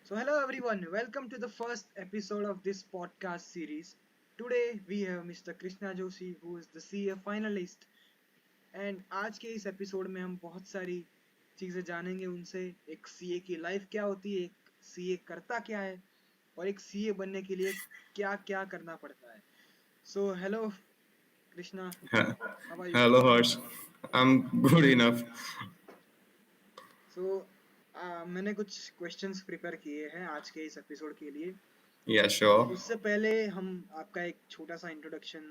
Hello everyone, welcome to the first episode of this podcast series. Today we have Mr. Krishna Joshi who is the CA finalist and आज के इस episode में हम बहुत सारी चीज़ें जानेंगे उनसे एक सीए की लाइफ क्या होती है, एक सीए करता क्या है और एक सीए बनने के लिए क्या क्या करना पड़ता है. Hello Krishna, Ha- how are you? Hello, Harsh. I'm good enough. So मैंने कुछ क्वेश्चंस प्रिपेयर किए हैं आज के इस एपिसोड के लिए. Yeah, sure. उससे पहले हम आपका एक छोटा सा इंट्रोडक्शन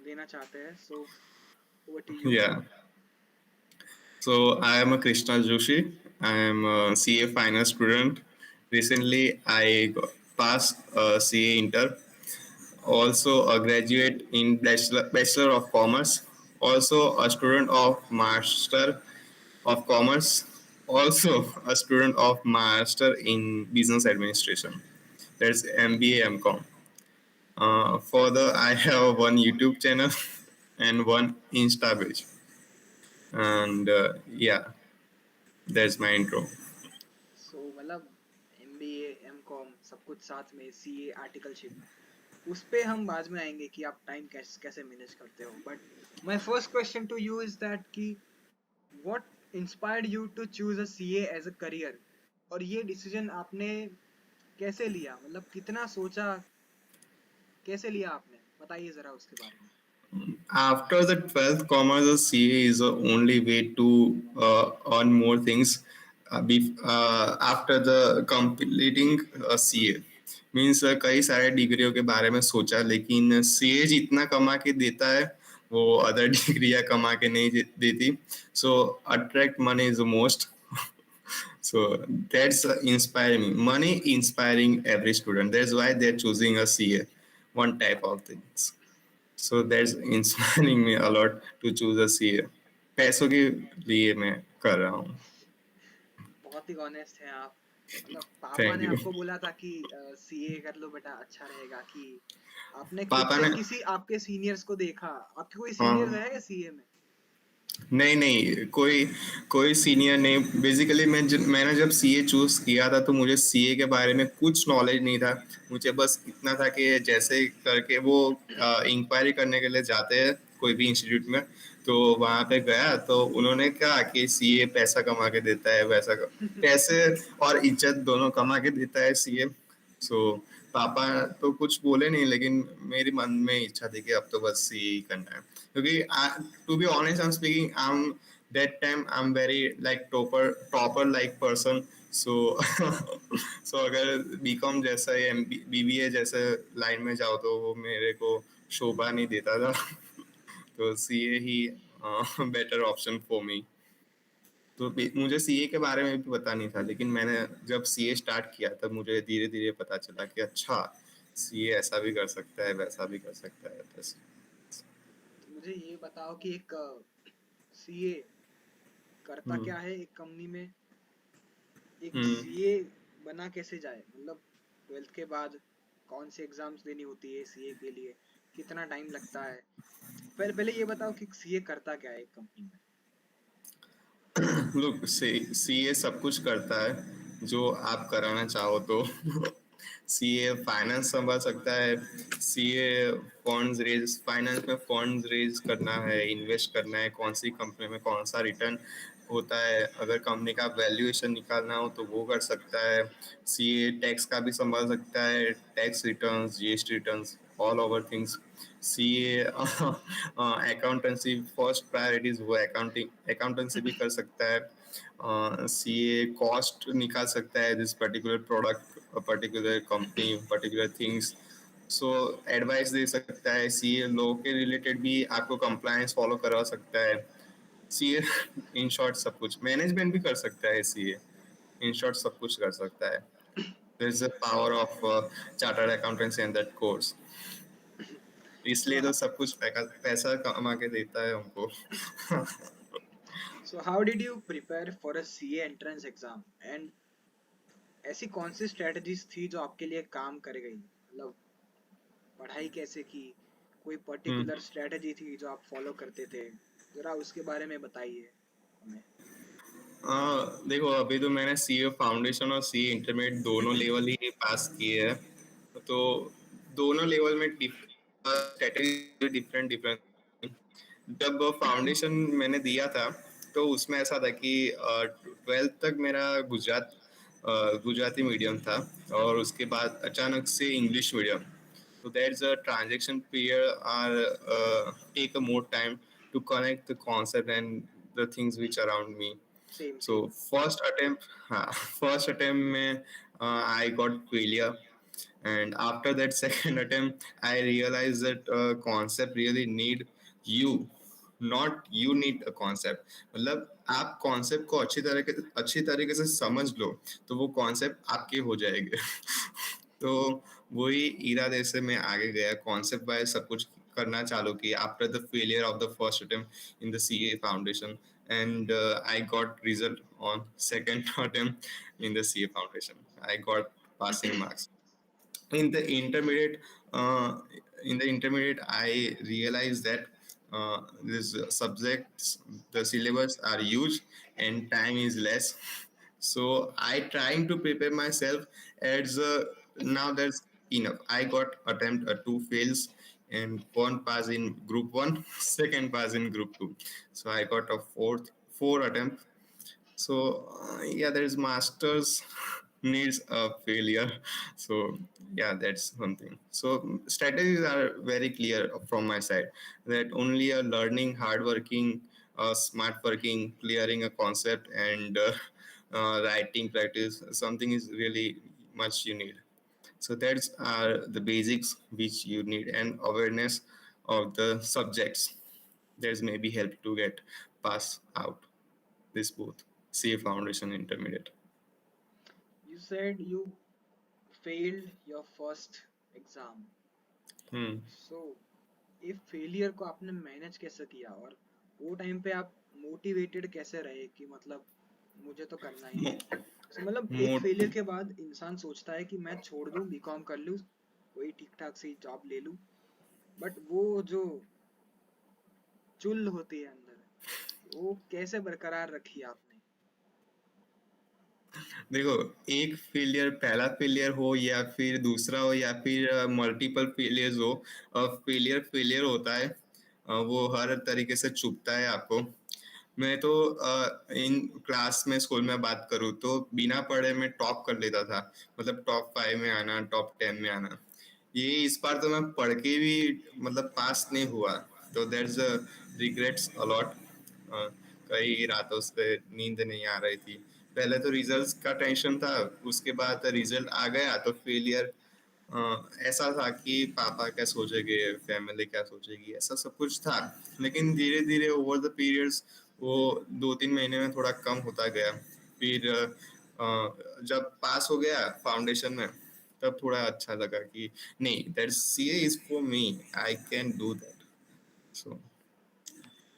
लेना चाहते हैं. Over to you. Yeah. So I am a Krishna Joshi. I am a CA final student. Recently, I passed CA Inter. Also a graduate in Bachelor of Commerce. Also a student of Master of Commerce. Also a student of Master in Business Administration. That's MBA MCom. Further, I have one YouTube channel and one Insta page. And yeah, that's my intro. मतलब MBA MCom सब कुछ साथ में CA articleship उस पे हम बाद में आएंगे कि आप टाइम कैसे कैसे मैनेज करते हो. But my first question to you is that कि what inspired you to choose a CA as a career और ये डिसीजन आपने कैसे लिया, मतलब कितना सोचा, कैसे लिया आपने, बताइए जरा उसके बारे में. After the 12th commerce, the CA is the only way to earn more things after the completing CA. Means कई सारे डिग्रियों के बारे में सोचा लेकिन सीए जितना कमा के देता है वो अदर डिग्रियां कमा के नहीं देती. So attract money is the most. So that's inspiring me. Money inspiring every student. That's why they're choosing a CA. One type of things. So that's inspiring me a lot to choose a CA. पैसों के लिए मैं कर रहा हूँ. बहुत ही honest है आप. मतलब पापा थैंक ने यू. आपको बोला था कि सीए कर लो बेटा, अच्छा रहेगा, कि आपने खुद पापा से ने किसी आपके सीनियर्स को देखा? आपके कोई सीनियर हाँ है क्या सीए में? नहीं नहीं कोई कोई सीनियर नहीं. बेसिकली मैंने जब सीए चूज किया था तो मुझे सीए के बारे में कुछ नॉलेज नहीं था. मुझे बस इतना था कि जैसे करके वो इंक्वायरी करने के लिए जाते हैं कोई भी इंस्टीट्यूट में. तो वहाँ पे गया तो उन्होंने कहा कि सीए पैसा कमा के देता है पैसे और इज्जत दोनों कमा के देता है सीए. सो पापा तो कुछ बोले नहीं लेकिन मेरी मन में इच्छा थी कि अब तो बस सीए ही करना है क्योंकि to be honest I am speaking I am that time I'm very like topper like person. so so अगर बीकॉम जैसा या बीबीए जैसे लाइन में जाओ तो वो मेरे को शोभा नहीं देता था. तो CA he better option for me. तो मुझे सीए के बारे में भी पता नहीं था लेकिन मैंने जब सीए स्टार्ट किया तब मुझे धीरे धीरे पता चला कि अच्छा सीए ऐसा भी कर सकता है वैसा भी कर सकता है. बस. तो मुझे ये बताओ कि एक सीए करता हम्म. क्या है एक कंपनी में, एक हम्म. सीए बना कैसे जाए, मतलब ट्वेल्थ के बाद कौन सी एग्जाम्स देनी होती है सीए के लिए, कितना टाइम लगता है. पहले पहले ये बताओ कि सीए करता क्या है एक कंपनी में. लुक सीए सब कुछ करता है जो आप कराना चाहो तो. सीए फाइनेंस संभाल सकता है. सीए फंड्स रेज फाइनेंस में फंड्स रेज करना है इन्वेस्ट करना है कौन सी कंपनी में कौन सा रिटर्न होता है अगर कंपनी का वैल्यूएशन निकालना हो तो वो कर सकता है. सीए टैक्स का भी संभाल सकता है tax returns GST returns all over things. CA accountancy first priorities वो अकाउंटेंसी भी कर सकता है. सीए कॉस्ट निकाल सकता है this particular product particular company particular things. So advice दे सकता है. सीए लॉ के रिलेटेड भी आपको कंप्लायंस फॉलो करवा सकता है. सीए इन शॉर्ट सब कुछ मैनेजमेंट भी कर सकता है. सीए इन शॉर्ट सब कुछ कर सकता है. There is the power of chartered accountancy in that course. So इसलिए तो सब कुछ पैसा कमा के देता है हमको. so how did you prepare for a CA entrance exam and ऐसी कौन सी स्ट्रेटजीज थी जो आपके लिए काम कर गई, मतलब पढ़ाई कैसे की, कोई पर्टिकुलर स्ट्रेटजी थी जो आप फॉलो करते थे, जरा उसके बारे में बताइए हमें. देखो अभी तो मैंने सीए फाउंडेशन और सीए इंटरमीडिएट दोनों लेवल ही पास किए हैं, तो दोनों लेवल में स्ट्रेटेजी डिफरेंट डिफरेंट। जब फाउंडेशन मैंने दिया था तो उसमें ऐसा था कि 12th तक मेरा गुजराती मीडियम था, और उसके बाद अचानक से English medium. So there's a transaction period or take a more time to connect the concept and the things which around me. Same So same. first attempt, हाँ, first attempt में I got failure, and after that second attempt I realized that concept really need you, not you need a concept। मतलब आप concept को अच्छी तरीके से समझ लो तो वो कॉन्सेप्ट आपके हो जाएंगे। तो वही इरादे से मैं आगे गया, कॉन्सेप्ट वाइज सब कुछ करना चालू किया after the failure of the first attempt in the CA foundation, and I got result on second attempt in the CA foundation. I got passing marks in the intermediate. uh, in the intermediate I realized that these subjects, the syllabus are huge and time is less, so I trying to prepare myself as now there's enough. I got attempt two fails and one pass in group one, second pass in group two, so I got a four attempt. So yeah, there's masters needs a failure. So yeah, that's something. So strategies are very clear from my side, that only a learning, hardworking, smart working, clearing a concept, and writing practice, something is really much you need. So that's are the basics which you need, and awareness of the subjects. There's maybe help to get pass out this both CA Foundation Intermediate. You said you failed your first exam. Hmm. सो इस failure को आपने manage कैसे किया, और वो time पे आप motivated कैसे रहे कि मतलब मुझे तो करना ही है। सो मतलब एक More, फेलियर के बाद इंसान सोचता है कि मैं छोड़ दूं, बीकॉम कर लूं, कोई ठीक ठाक सी जॉब ले लूं, बट वो जो चुल होती है अंदर, वो कैसे बरकरार रखी आपने? देखो, एक फेलियर, पहला फेलियर हो या फिर दूसरा हो या फिर मल्टीपल फेलियर्स हो, फेलियर फेलियर होता है। वो हर तरीके से चुभता है आपको। मैं तो इन क्लास में, स्कूल में बात करूँ तो बिना पढ़े मैं टॉप कर लेता था, मतलब टॉप 5 में आना, टॉप 10 में आना। ये इस बार तो मैं पढ़ के भी मतलब पास नहीं हुआ, तो दैट्स रिग्रेट्स अलॉट। कई रातों से नींद नहीं आ रही थी। पहले तो रिजल्ट्स का टेंशन था, उसके बाद रिजल्ट आ गया तो फेलियर। ऐसा था कि पापा क्या सोचेंगे, फैमिली क्या सोचेगी, ऐसा सब कुछ था। लेकिन धीरे धीरे ओवर द पीरियड्स वो 2-3 महीने में थोड़ा कम होता गया। फिर जब पास हो गया फाउंडेशन में, तब थोड़ा अच्छा लगा कि नहीं, that CA is for me, I can do that. So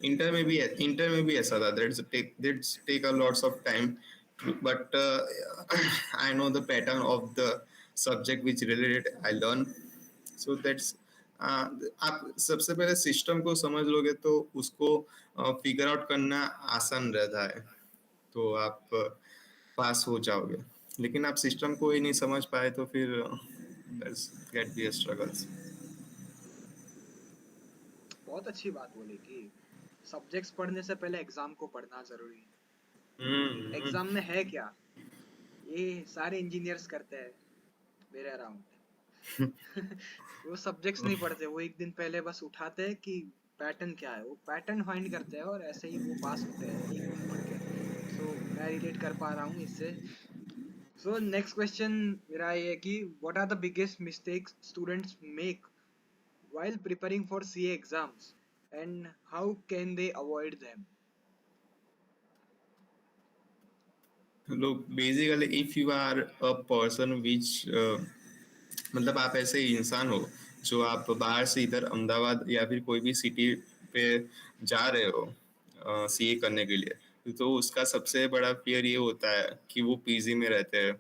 inter में भी ऐसा था, that's take a lots of time, but I know the pattern of the subject which related I learn. So that's आप सबसे पहले system को समझ लोगे तो उसको फिगर आउट करना आसान रहता है, तो आप पास हो जाओगे। लेकिन आप सिस्टम को ही नहीं समझ पाए तो फिर गेट बी स्ट्रगल्स। बहुत अच्छी बात बोली कि सब्जेक्ट्स पढ़ने से पहले एग्जाम को पढ़ना जरूरी है। हम्म। एग्जाम में है क्या, ये सारे इंजीनियर्स करते हैं मेरे अराउंड। वो सब्जेक्ट्स नहीं पढ़ते, वो एक दिन पहले बस उठाते हैं कि पैटर्न क्या है, वो पैटर्न फाइंड करते हैं और ऐसे ही वो पास होते हैं एक दिन पढ़ के। सो मैं रिलेट कर पा रहा हूँ इससे। सो नेक्स्ट क्वेश्चन मेरा ये है कि what are the biggest mistakes students make while preparing for CA exams and how can they avoid them? लोग basically, if you are a person which, मतलब आप ऐसे इंसान हो जो आप बाहर से इधर अहमदाबाद या फिर कोई भी सिटी पे जा रहे हो सीए करने के लिए, तो उसका सबसे बड़ा फियर ये होता है कि वो पीजी में रहते हैं,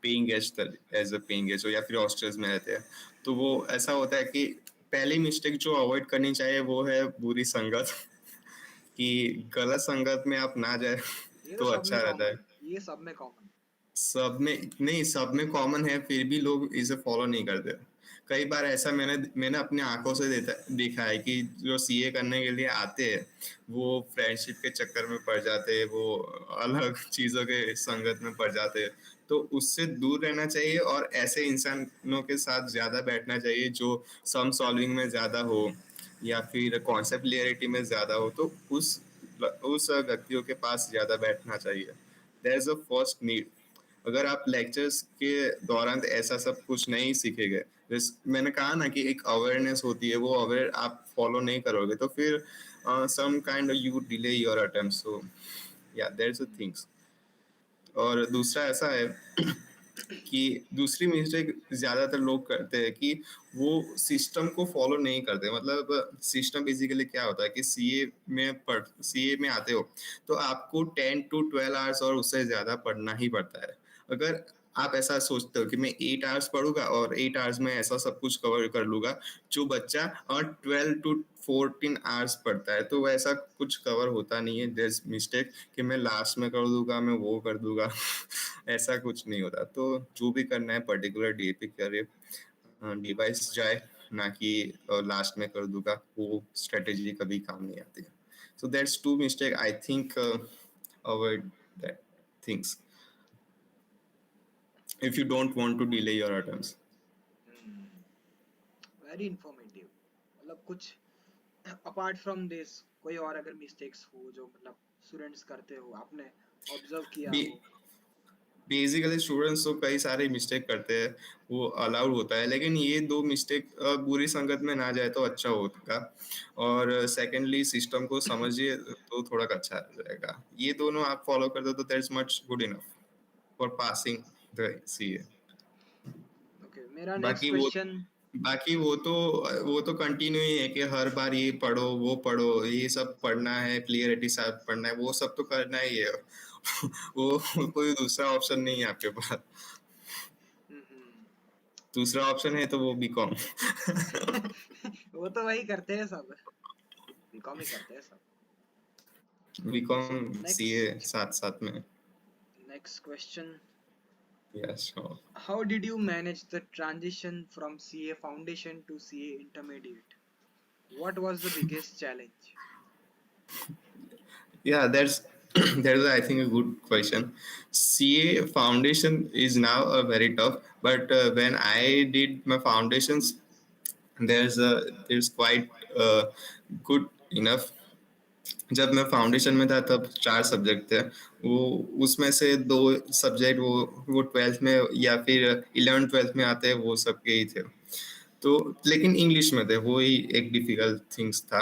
paying guest, as a paying guest हो या फिर हॉस्टल्स में रहते हैं। तो वो ऐसा होता है कि पहली मिस्टेक जो अवॉइड करनी चाहिए वो है बुरी संगत। कि गलत संगत में आप ना जाए। ये तो तो सब में अच्छा रहता कॉमन है। है, ये सब में कॉमन। सब में नहीं, सब में कॉमन है, फिर भी लोग इसे फॉलो नहीं करते। कई बार ऐसा मैंने मैंने अपनी आंखों से देखा है कि जो सीए करने के लिए आते हैं वो फ्रेंडशिप के चक्कर में पड़ जाते हैं, वो अलग चीजों के संगत में पड़ जाते हैं। तो उससे दूर रहना चाहिए और ऐसे इंसानों के साथ ज्यादा बैठना चाहिए जो सम सॉल्विंग में ज्यादा हो या फिर कॉन्सेप्ट क्लियरिटी में ज्यादा हो। तो उस व्यक्तियों के पास ज्यादा बैठना चाहिए। That is a first need. अगर आप लेक्चर्स के दौरान ऐसा सब कुछ नहीं सीखेंगे, मैंने कहा ना कि एक अवेयरनेस होती है, वो अवेयर आप फॉलो नहीं करोगे तो फिर some kind you delay your attempt. So yeah that's the things. और दूसरा ऐसा है कि दूसरी मिस्टेक ज्यादातर लोग करते हैं कि वो सिस्टम को फॉलो नहीं करते। मतलब सिस्टम बेसिकली क्या होता है कि सीए में आते हो तो आपको 10 to 12 आवर्स और उससे ज्यादा पढ़ना ही पड़ता है। अगर आप ऐसा सोचते हो कि मैं 8 आवर्स पढ़ूंगा और 8 आवर्स में ऐसा सब कुछ कवर कर लूंगा, जो बच्चा और 12 to 14 आवर्स पढ़ता है, तो वैसा कुछ कवर होता नहीं है। देयर मिस्टेक कि मैं लास्ट में कर दूंगा, मैं वो कर दूंगा ऐसा कुछ नहीं होता। तो जो भी करना है पर्टिकुलर डे पे करे, डिवाइस जाए, ना कि लास्ट में कर दूंगा, वो स्ट्रेटेजी कभी काम नहीं आती। So that's two mistake I think, avoid that things if you don't want to delay your attempts. Very informative. मतलब कुछ अपार्ट फ्रॉम दिस कोई और अगर मिस्टेक्स हो जो मतलब स्टूडेंट्स करते हो, आपने ऑब्जर्व किया Be, हो। बेसिकली स्टूडेंट्स तो कई सारे मिस्टेक करते हैं, वो अलाउड होता है, लेकिन ये दो मिस्टेक बुरी संगत में ना जाए तो अच्छा होगा। और सेकेंडली सिस्टम को समझिए तो थोड़ा अच्छा रहेगा। ये दोनों आप फॉलो कर दो तो that's much good enough for passing the CA. Okay, मेरा नेक्स्ट बाकी वो क्वेश्चन। बाकी वो तो कंटिन्यू ही है कि हर बार ये पढ़ो वो पढ़ो, ये सब पढ़ना है, क्लियरिटी साथ पढ़ना है, वो सब तो करना ही है। वो कोई दूसरा ऑप्शन नहीं है आपके पास। दूसरा ऑप्शन है तो वो बीकॉम। वो तो वही करते हैं सब, बीकॉम ही करते हैं सब। ओके, सो बीकॉम सीए नेक्स्ट साथ साथ में। Next question. Yes sure. How did you manage the transition from CA foundation to CA intermediate? What was the biggest challenge? Yeah, that's that's I think a good question. CA foundation is now a very tough, but when I did my foundations, there's quite uh, good enough। जब मैं foundation में था तब 4 subject थे, वो उसमें से 2 subject वो 12th में या फिर 11th 12th में आते हैं, वो सबके ही थे। तो लेकिन इंग्लिश में थे, वो ही एक डिफिकल्ट थिंग्स था।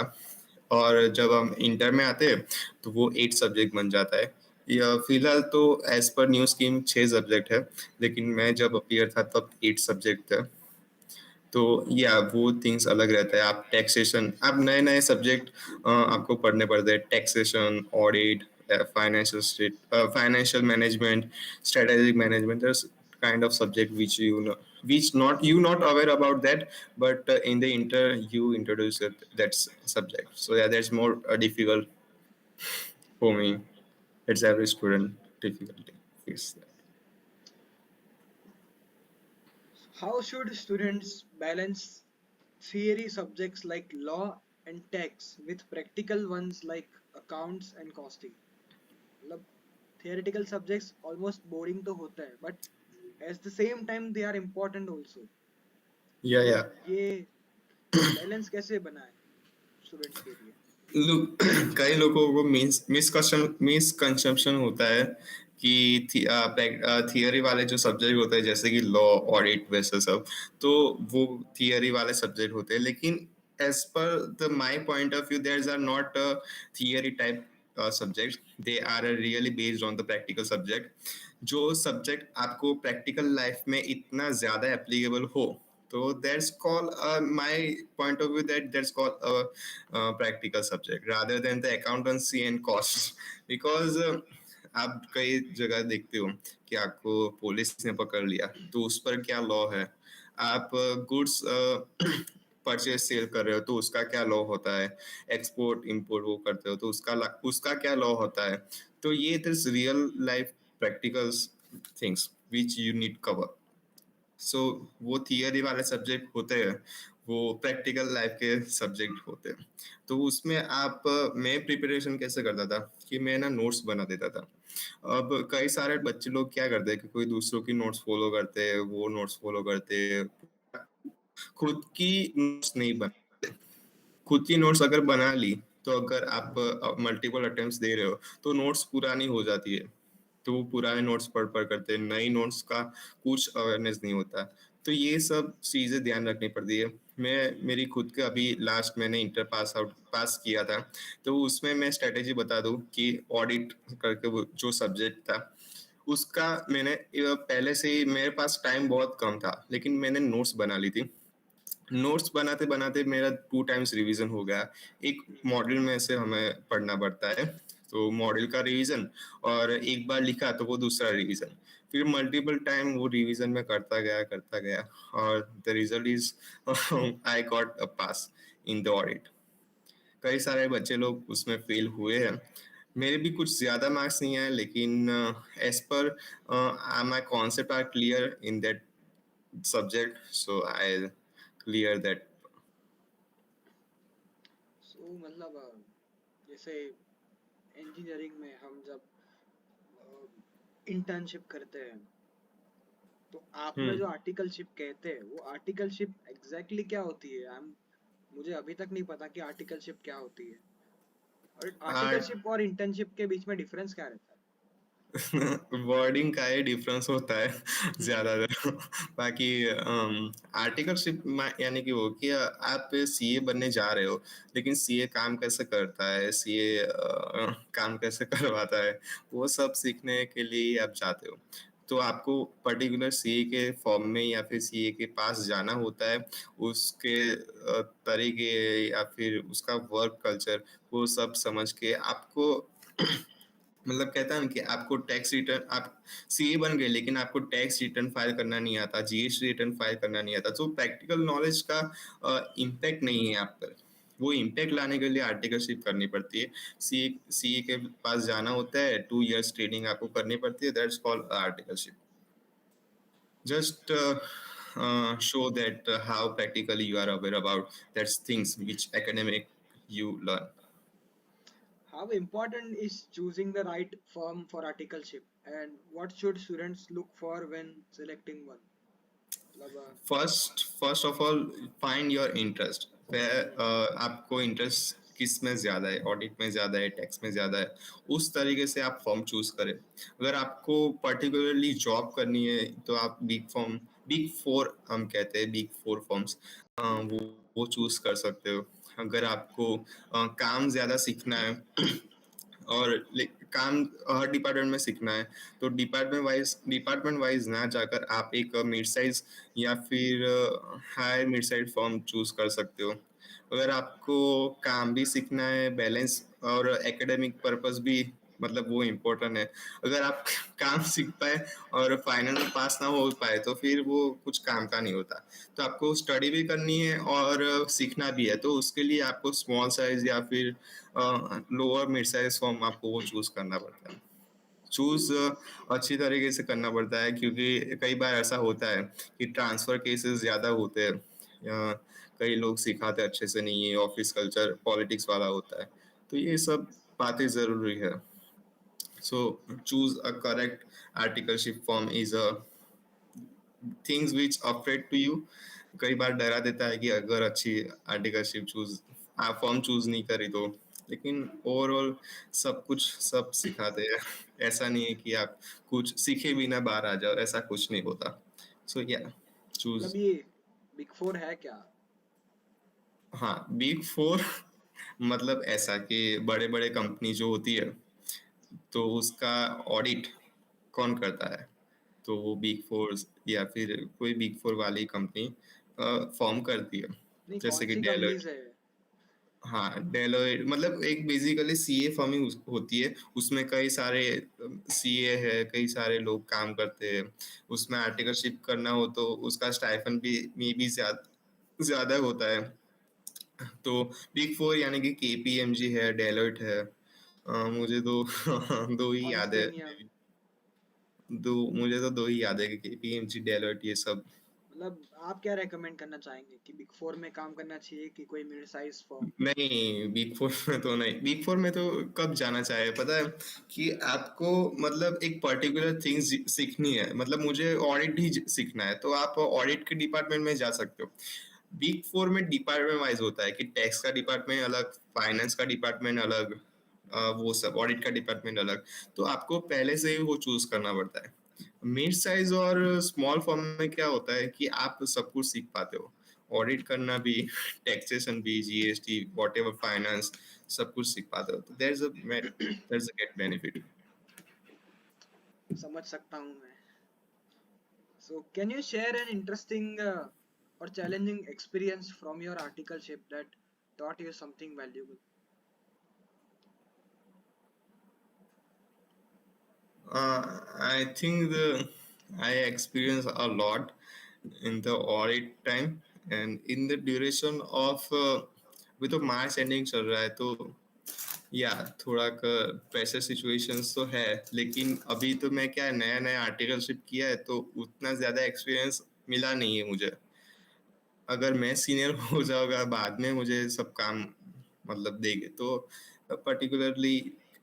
और जब हम इंटर में आते हैं तो वो 8 सब्जेक्ट बन जाता है। या फिलहाल तो as per new scheme 6 subject है, लेकिन मैं जब अपियर था तब 8 सब्जेक्ट थे। तो या वो थिंग्स अलग रहता है। आप टैक्सेशन, आप नए नए सब्जेक्ट आपको पढ़ने पड़ते हैं। Taxation, audit, financial management, strategic management, kind of subject which you know, which not you not aware about that, but in the inter you introduce that subject. So yeah, that's more difficult for me. It's every student difficulty face that. How should students balance theory subjects like law and tax with practical ones like accounts and costing? मतलब theoretical subjects almost boring तो होता है, but at the same time they are important also. Yeah, तो yeah. ये balance कैसे बनाए students के लिए? लोग कई लोगों को मिसकंसेप्शन होता है कि थियरी वाले जो सब्जेक्ट होते हैं जैसे कि लॉ, ऑडिट, वैसे सब, तो वो थियरी वाले सब्जेक्ट होते हैं। लेकिन as per the my point of view, there are not theory type subject, they are really based on the practical subject. जो सब्जेक्ट आपको प्रैक्टिकल लाइफ में इतना ज्यादा एप्लीकेबल हो, तो that's called my point of view, that's called a practical subject rather than the accountancy and costs। because आप कई जगह देखते हो कि आपको पुलिस ने पकड़ लिया तो उस पर क्या लॉ है। आप गुड्स परचेज सेल कर रहे हो तो उसका क्या लॉ होता है, एक्सपोर्ट इम्पोर्ट वो करते हो तो उसका क्या लॉ होता है। तो ये this real life practicals things which you need cover. So वो थियरी वाले सब्जेक्ट होते हैं, वो प्रैक्टिकल लाइफ के सब्जेक्ट होते हैं। तो उसमें मैं प्रिपरेशन कैसे करता था कि मैं ना नोट्स बना देता था। अब कई सारे बच्चे लोग क्या करते हैं कि कोई दूसरों की नोट्स फॉलो करते हैं, वो नोट्स फॉलो करते हैं, खुद की नोट्स नहीं बनाते। खुद की नोट्स अगर बना ली तो अगर आप मल्टीपल अटेम्प्ट्स दे रहे हो तो नोट्स पुरानी हो जाती है। तो वो पुराने नोट्स पढ़ करते हैं, नई नोट्स का कुछ अवेयरनेस नहीं होता। तो ये सब चीज़ें ध्यान रखनी पड़ती है। मैं मेरी खुद के अभी लास्ट मैंने इंटर पास किया था, तो उसमें मैं स्ट्रैटेजी बता दूँ कि ऑडिट करके वो जो सब्जेक्ट था, उसका मैंने पहले से ही मेरे पास टाइम बहुत कम था, लेकिन मैंने नोट्स बना ली थी। नोट्स बनाते-बनाते मेरा 2 टाइम्स रिवीजन हो गया। एक मॉड्यूल में से हमें पढ़ना पड़ता है, तो मॉड्यूल का रिवीजन और एक बार लिखा तो वो दूसरा रिवीजन। फिर मल्टीपल टाइम वो रिवीजन मैं करता गया और the result is I got a pass in the audit. कई सारे बच्चे लोग उसमें फेल हुए हैं। मेरे भी कुछ ज़्यादा मार्क्स नहीं आए लेकिन as per my concept are clear in that subject, so I'll clear that. सो मतलब जैसे इंजीनियरिंग में हम जब इंटर्नशिप करते हैं तो आपने जो Hmm. आर्टिकलशिप कहते हैं वो आर्टिकलशिप एग्जैक्टली क्या होती है? आई एम मुझे अभी तक नहीं पता कि आर्टिकलशिप क्या होती है, और Art आर्टिकलशिप और इंटर्नशिप के बीच में डिफरेंस क्या रहता वर्डिंग का ही डिफरेंस होता है है? ज़्यादातर। बाकी आर्टिकलशिप यानी कि वो कि आप सीए बनने जा रहे हो, लेकिन सीए काम कैसे करता है, सीए काम कैसे करवाता है, वो सब सीखने के लिए ही आप जाते हो। तो आपको पर्टिकुलर सीए के फॉर्म में या फिर सीए के पास जाना होता है, उसके तरीके या फिर उसका वर्क कल्चर वो सब समझ के आपको मतलब कहता है ना कि आपको टैक्स रिटर्न आप सीए बन गए लेकिन आपको टैक्स रिटर्न फाइल करना नहीं आता, जीएसटी रिटर्न फाइल करना नहीं आता, तो प्रैक्टिकल नॉलेज का इम्पैक्ट नहीं है आप पर। वो इम्पैक्ट लाने के लिए आर्टिकलशिप करनी पड़ती है। सीए सीए के पास जाना होता है, 2 इयर्स ट्रेनिंग आपको करनी पड़ती है, that's called articleship. Just show that how practically you are aware about that's things which academic you learn. How important is choosing the right firm for articleship, and what should students look for when selecting one? मतलब first of all find your interest. आपको interest किस में ज़्यादा है, audit में ज़्यादा है, tax में ज़्यादा है, उस तरीके से आप फॉर्म चूज करें। अगर आपको पर्टिकुलरली जॉब करनी है तो आप बिग फोर हम कहते हैं, बिग फोर फॉर्म्स वो चूज कर सकते हो। अगर आपको काम ज़्यादा सीखना है और काम हर डिपार्टमेंट में सीखना है तो डिपार्टमेंट वाइज ना जाकर आप एक मिड साइज या फिर high mid size form choose कर सकते हो। अगर आपको काम भी सीखना है बैलेंस और एकेडमिक पर्पस भी मतलब वो इम्पोर्टेंट है। अगर आप काम सीख पाए और फाइनल में पास ना हो पाए तो फिर वो कुछ काम का नहीं होता। तो आपको स्टडी भी करनी है और सीखना भी है, तो उसके लिए आपको स्मॉल साइज या फिर लोअर मिड साइज फॉर्म आपको वो चूज करना पड़ता है। चूज अच्छी तरीके से करना पड़ता है क्योंकि कई बार ऐसा होता है कि ट्रांसफर केसेस ज़्यादा होते हैं, कई लोग सिखाते अच्छे से नहीं है, ऑफिस कल्चर पॉलिटिक्स वाला होता है, तो ये सब बातें ज़रूरी है। So choose a correct articleship form is a things which afraid to you. कई बार डरा देता है कि अगर अच्छी आर्टिकलशिप चूज आप फॉर्म चूज नहीं करी तो, लेकिन ओवरऑल सब कुछ सब सिखाते हैं। ऐसा नहीं है कि आप कुछ सीखे बिना बाहर आ जाओ, ऐसा कुछ नहीं होता। सो या चूज। मतलब ये बिग फोर है क्या? हाँ, बिग फोर मतलब ऐसा कि बड़े बड़े कंपनी जो होती है तो उसका ऑडिट कौन करता है, तो वो बिग फोर या फिर कोई बिग फोर वाली कंपनी फॉर्म करती है, नहीं, जैसे कौन कि सी डेलोइट। कंपनीज है? हाँ, डेलोइट मतलब एक बेसिकली सीए फर्म ही होती है, उसमें कई सारे सीए है, कई सारे लोग काम करते हैं। उसमें आर्टिकलशिप करना हो तो उसका स्टाइफन भी मे बी ज़्यादा होता है। तो बिग 4 यानी कि केपीएमजी है, डेलॉइट है। मुझे तो 2 ही याद अर्नेस्ट है। And young. 2 मुझे तो 2 ही याद है कि केपीएमजी, डेलॉइट ये सब। मतलब आप क्या रेकमेंड करना चाहेंगे कि बिग फोर में काम करना चाहिए कि कोई मिड साइज फर्म? नहीं, बिग 4 में तो नहीं। बिग 4 में तो कब जाना चाहिए पता है? कि आपको मतलब एक पर्टिकुलर थिंग्स सीखनी है। मतलब मुझे ऑडिट ही सीखना है, तो आप ऑडिट के डिपार्टमेंट में जा सकते हो। बिग 4 में डिपार्टमेंट वाइज होता है कि टैक्स का डिपार्टमेंट अलग, फाइनेंस का डिपार्टमेंट अलग, वो सब ऑडिट का डिपार्टमेंट अलग। तो आपको पहले से ही वो चूज करना पड़ता है। मिड साइज और स्मॉल फर्म में क्या होता है कि आप सब कुछ सीख पाते हो। ऑडिट करना भी, टैक्सेशन भी, जीएसटी, व्हाटएवर फाइनेंस, सब कुछ सीख पाते हो। तो there is a great benefit. समझ सकता हूँ मैं। So can you share an interesting or challenging experience from your articleship that taught you something valuable? I think I experienced a lot in the audit time and in the duration of अभी तो March ending चल रहा है, तो या थोड़ा pressure situations तो है। लेकिन अभी तो मैं क्या नया नया आर्टिकलशिप किया है, तो उतना ज्यादा एक्सपीरियंस मिला नहीं है मुझे। अगर मैं सीनियर हो जाऊंगा बाद में मुझे सब काम मतलब देंगे, तो पर्टिकुलरली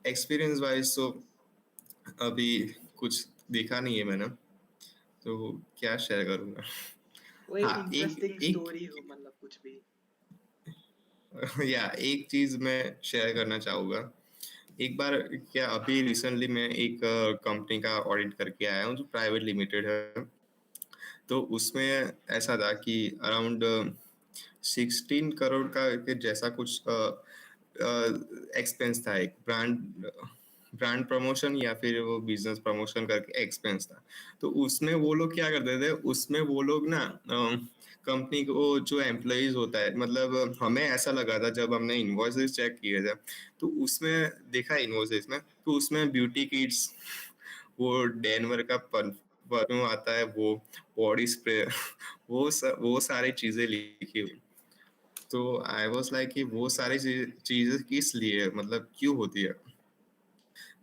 एक्सपीरियंस वाइज तो अभी कुछ देखा नहीं है मैंने, तो क्या शेयर करूंगा। कोई हाँ, इंटरेस्टिंग एक एक स्टोरी हो, मतलब कुछ भी। या एक चीज मैं शेयर करना चाहूंगा। एक बार क्या, अभी रिसेंटली मैं एक कंपनी का ऑडिट करके आया हूँ जो प्राइवेट लिमिटेड है। तो उसमें ऐसा था कि अराउंड 16 करोड़ का के जैसा कुछ एक्सपेंस था। एक ब्रांड प्रमोशन या फिर वो बिजनेस प्रमोशन करके एक्सपेंस था। तो उसमें वो लोग क्या करते थे, उसमें वो लोग ना कंपनी को जो एम्प्लॉइज होता है, मतलब हमें ऐसा लगा था जब हमने इनवॉइसेस चेक किए थे, तो उसमें देखा इनवॉइसेस में, तो उसमें ब्यूटी किट्स, वो डेनवर का परफ्यूम आता है, वो बॉडी स्प्रे, वो सारी चीजें लिखी हुई। तो आई वाज लाइक कि वो सारी चीजें किस लिए, मतलब क्यों होती है।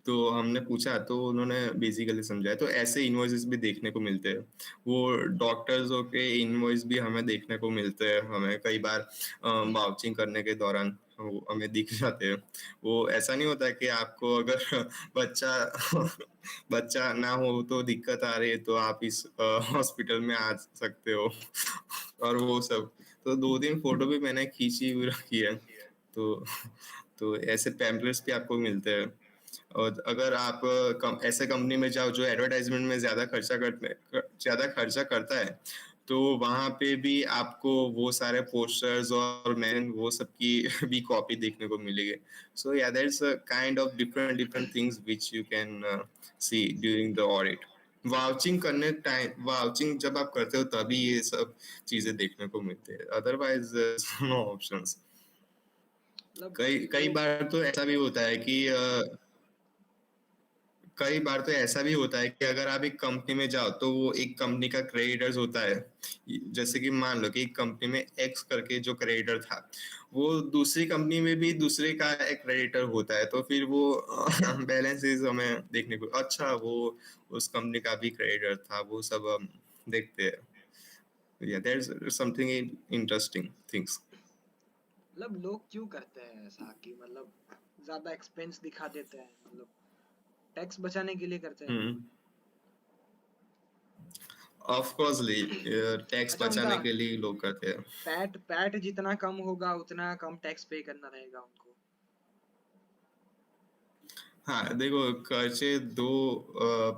तो हमने पूछा, तो उन्होंने बेसिकली समझाया। तो ऐसे इनवॉइसेस भी देखने को मिलते हैं। वो डॉक्टर्स के इनवॉइस भी हमें देखने को मिलते हैं। हमें कई बार वाउचिंग करने के दौरान वो हमें दिख जाते हैं। वो ऐसा नहीं होता कि आपको अगर बच्चा बच्चा ना हो तो दिक्कत आ रही है, तो आप इस हॉस्पिटल में आ सकते हो और वो सब। तो 2 3 फोटो भी मैंने खींची हुई रखी है। तो ऐसे पैम्पलेट्स भी आपको मिलते हैं। और अगर आप ऐसे कंपनी में जाओ जो एडवर्टाइजमेंट में ज्यादा खर्चा करता है, तो वहां पे भी आपको वो सारे पोस्टर्स और मैन वो सब की भी कॉपी देखने को मिलेगी। So yeah there is a kind of different different things which you can see during the audit. Vouching जब आप करते हो तभी ये सब चीजें देखने को मिलते हैं, अदरवाइज नो ऑप्शंस। मतलब कई कई लोग। बार तो ऐसा भी होता है कि कई बार तो ऐसा भी होता है कि अगर आप एक कंपनी में जाओ, तो वो एक कंपनी का क्रेडिटर्स होता है। जैसे कि मान लो कि एक कंपनी में एक्स करके जो क्रेडिटर था, वो दूसरी कंपनी में भी दूसरे का एक क्रेडिटर होता है। तो फिर वो बैलेंसेस हमें देखने को, अच्छा वो उस कंपनी का भी क्रेडिटर था, वो सब हम देखते हैं। Yeah there is something interesting things. मतलब लोग क्यों करते हैं ऐसा कि मतलब ज्यादा एक्सपेंस दिखा देते हैं, मतलब टैक्स बचाने के लिए करते हैं? हम्म, ऑफ कोर्सली टैक्स अच्छा, उनका बचाने के लिए लोग करते हैं। पैट पैट जितना कम होगा उतना कम टैक्स पे करना रहेगा उनको। हाँ, देखो खर्चे दो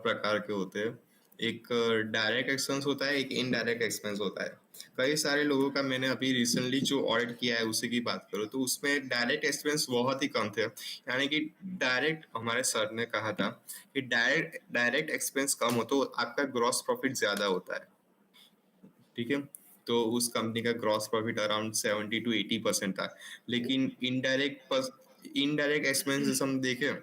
प्रकार के होते हैं। एक डायरेक्ट एक्सपेंस होता है, एक इनडायरेक्ट एक्सपेंस होता है। कई सारे लोगों का, मैंने अभी रिसेंटली जो ऑडिट किया है उसी की बात करूँ, तो उसमें डायरेक्ट एक्सपेंस बहुत ही कम थे। यानी कि डायरेक्ट, हमारे सर ने कहा था कि डायरेक्ट डायरेक्ट एक्सपेंस कम हो तो आपका ग्रॉस प्रॉफिट ज्यादा होता है। ठीक है। तो उस कंपनी का ग्रॉस प्रॉफिट अराउंड 70 to 80% था। लेकिन इनडायरेक्ट एक्सपेंसेस हम देखें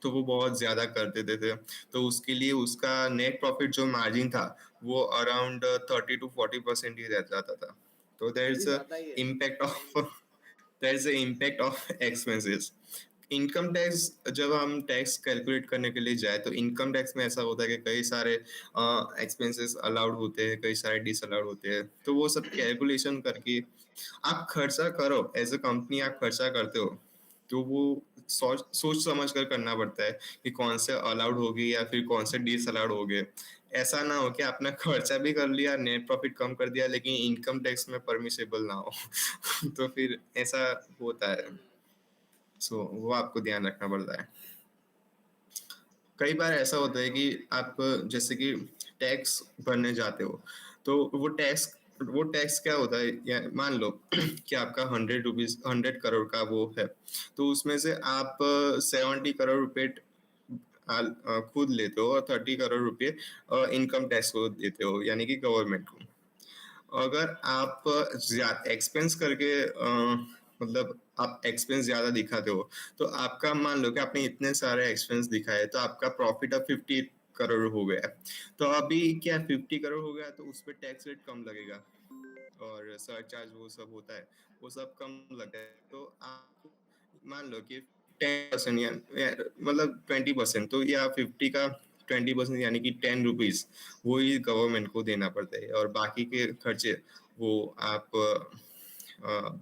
तो वो बहुत ज्यादा कर देते थे। तो उसके लिए उसका नेट प्रॉफिट जो मार्जिन था, वो अराउंड 30 to 40% ही रह जाता था। तो देयर अभी इज अ ज्यादा ही है impact time. Of their is a impact of expenses. Income tax, जब हम टैक्स कैलकुलेट करने के लिए जाए तो इनकम टैक्स में ऐसा होता है कि कई सारे एक्सपेंसेस अलाउड होते हैं, कई सारे डिसअलाउड होते हैं, तो वो सब कैलकुलेशन करके आप खर्चा करो, एज अ कंपनी आप खर्चा करते हो, तो वो सोच सोच समझ कर करना पड़ता है कि कौन से अलाउड होगी या फिर कौन से डिसअलाउड हो गए। ऐसा ना हो कि आपने खर्चा भी कर लिया, नेट प्रॉफिट कम कर दिया, लेकिन इनकम टैक्स में परमिसेबल ना हो। तो फिर ऐसा होता है। हम्म, सो वो आपको ध्यान रखना पड़ता है। कई बार ऐसा होता है कि आप जैसे कि टैक्स भरने जाते हो, तो वो टैक्स क्या होता है, या मान लो कि आपका 100 रुपीज 100 करोड़ का वो है, तो उसमें से आप 70 करोड़ रुपए खुद लेते हो और 30 करोड़ रुपए इनकम टैक्स को देते हो, यानी कि गवर्नमेंट को। अगर आप एक्सपेंस करके मतलब आप एक्सपेंस ज्यादा दिखाते हो, तो आपका मान लो कि आपने इतने सारे एक्सपेंस दिखाए, तो आपका प्रॉफिट अब 50 करोड़ हो गया है। तो अभी क्या 50 करोड़ हो गया, तो उस पर टैक्स रेट कम लगेगा और सरचार्ज वो सब होता है, वो सब कम लगता है। तो आप मान लो कि 10% मतलब 20%, तो या 50 का 20% यानी कि 10 रुपीज वो ही गवर्नमेंट को देना पड़ता है, और बाकी के खर्चे वो आप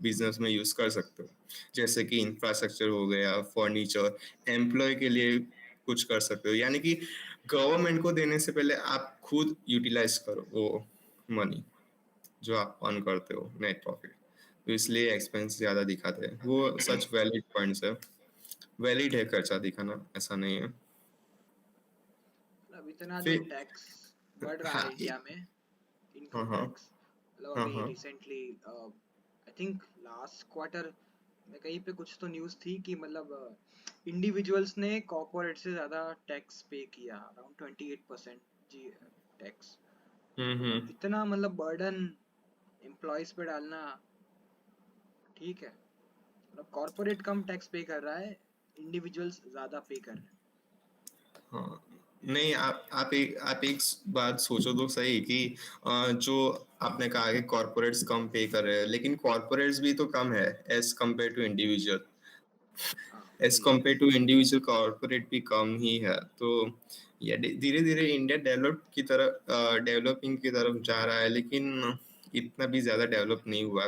बिजनेस में यूज कर सकते हो, जैसे कि इंफ्रास्ट्रक्चर हो गया, फर्नीचर, एम्प्लॉय के लिए कुछ कर सकते हो, यानी कि गवर्नमेंट को देने से पहले आप खुद यूटिलाइज करो वो मनी जो आप अर्न करते हो, नेट प्रॉफिट। तो इसलिए एक्सपेंस ज्यादा दिखाते हैं, वो सच वैलिड पॉइंट्स है। वैलिड है खर्चा दिखाना, ऐसा नहीं है। मतलब इतना जो फिर टैक्स बढ़ रहा है हाँ इंडिया में, हाँ इनकम हाँ टैक्स, मतलब हाँ अभी हाँ। Recently I think last quarter में कहीं पे कुछ तो न्यूज़ थी कि मतलब इंडिविजुअल्स ने कॉर्पोरेट से ज़्यादा टैक्स पे किया, अराउंड 28% जी टैक्स। मतलब हम्म। इतना मतलब बर्डन एम्प्लॉयज पे डालना ठीक है? मतलब कॉर्पोरेट कम टैक्स पे कर रहा है, इंडिविजुअल्स ज़्यादा पे कर रहे हैं। हाँ, नहीं, आप एक बात सोचो तो सही कि जो आपने कहा कि कॉर्पोरेट्स कम पे कर रहे हैं, लेकिन कॉर्पोरेट्स भी तो कम है एज कम्पेयर टू इंडिविजुअल। हाँ वो एज भी है। कम्पेयर टू इंडिविजुअल कॉर्पोरेट भी कम ही है। तो ये धीरे धीरे इंडिया डेवलपिंग की तरफ जा रहा है, लेकिन इतना भी ज्यादा डेवलप नहीं हुआ।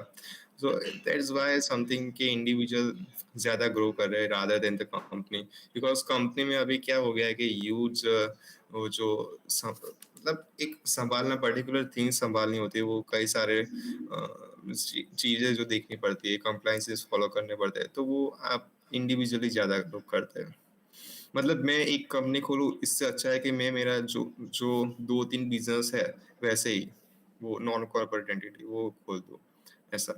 सो दैट्स व्हाई समथिंग के इंडिविजुअल ज्यादा ग्रो कर रहे हैं rather than the company. Because company में अभी क्या हो गया है कि यूज वो जो मतलब एक संभालना, पर्टिकुलर थिंग संभालनी होती है, वो कई सारे चीजें जो देखनी पड़ती है, कंप्लायंसेस फॉलो करने पड़ते हैं, तो वो आप इंडिविजुअली ज्यादा लोग करते हैं। मतलब मैं एक कंपनी खोलूँ, इससे अच्छा है कि मैं मेरा जो जो 2-3 बिजनेस है वैसे ही वो नॉन कॉर्पोरेट एंटिटी वो खोल दूँ, ऐसा।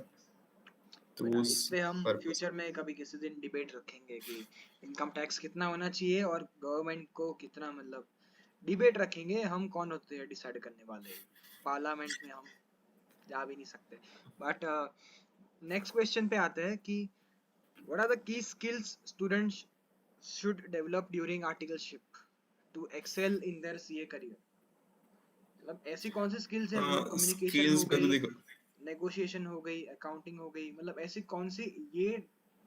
तो कोई ना, उस इस पे हम पर्पस। फ्यूचर में कभी किसी दिन डिबेट रखेंगे कि इनकम टैक्स कितना होना चाहिए और गवर्नमेंट को कितना, मतलब डिबेट रखेंगे। हम कौन होते हैं डिसाइड करने वाले? पार्लियामेंट में हम जा भी नहीं सकते। बट नेक्स्ट क्वेश्चन पे आते हैं कि what are the key skills students should develop during articleship to excel in their CA career? मतलब ऐसी कौन सी स्किल्स है, मतलब कम्युनिकेशन हो स्किल्स में तो गई, देखो, नेगोशिएशन हो गई, अकाउंटिंग हो गई, मतलब ऐसी कौन सी ये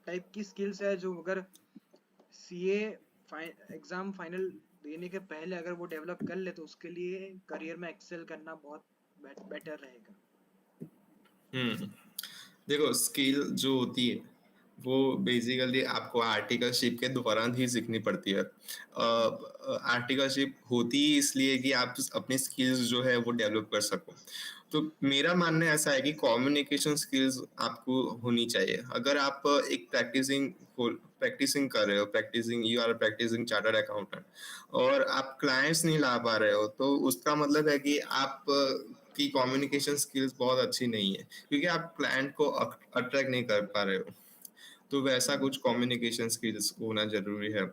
टाइप की स्किल्स है जो अगर सीए एग्जाम फाइनल देने के पहले अगर वो डेवलप कर ले तो उसके लिए करियर में एक्सेल करना बहुत बेटर रहेगा। हम्म, देखो स्किल जो होती है वो बेसिकली आपको आर्टिकलशिप के दौरान ही सीखनी पड़ती है। आर्टिकलशिप होती ही इसलिए कि आप अपनी स्किल्स जो है वो डेवलप कर सको। तो मेरा मानना ऐसा है कि कम्युनिकेशन स्किल्स आपको होनी चाहिए। अगर आप एक प्रैक्टिसिंग कर रहे हो, you are practicing chartered accountant, और आप क्लाइंट्स नहीं ला पा रहे हो, तो उसका मतलब है कि आप की कम्युनिकेशन स्किल्स बहुत अच्छी नहीं है, क्योंकि आप क्लाइंट को अट्रैक्ट नहीं कर पा रहे हो। तो वैसा कुछ कम्युनिकेशन स्किल्स होना जरूरी है।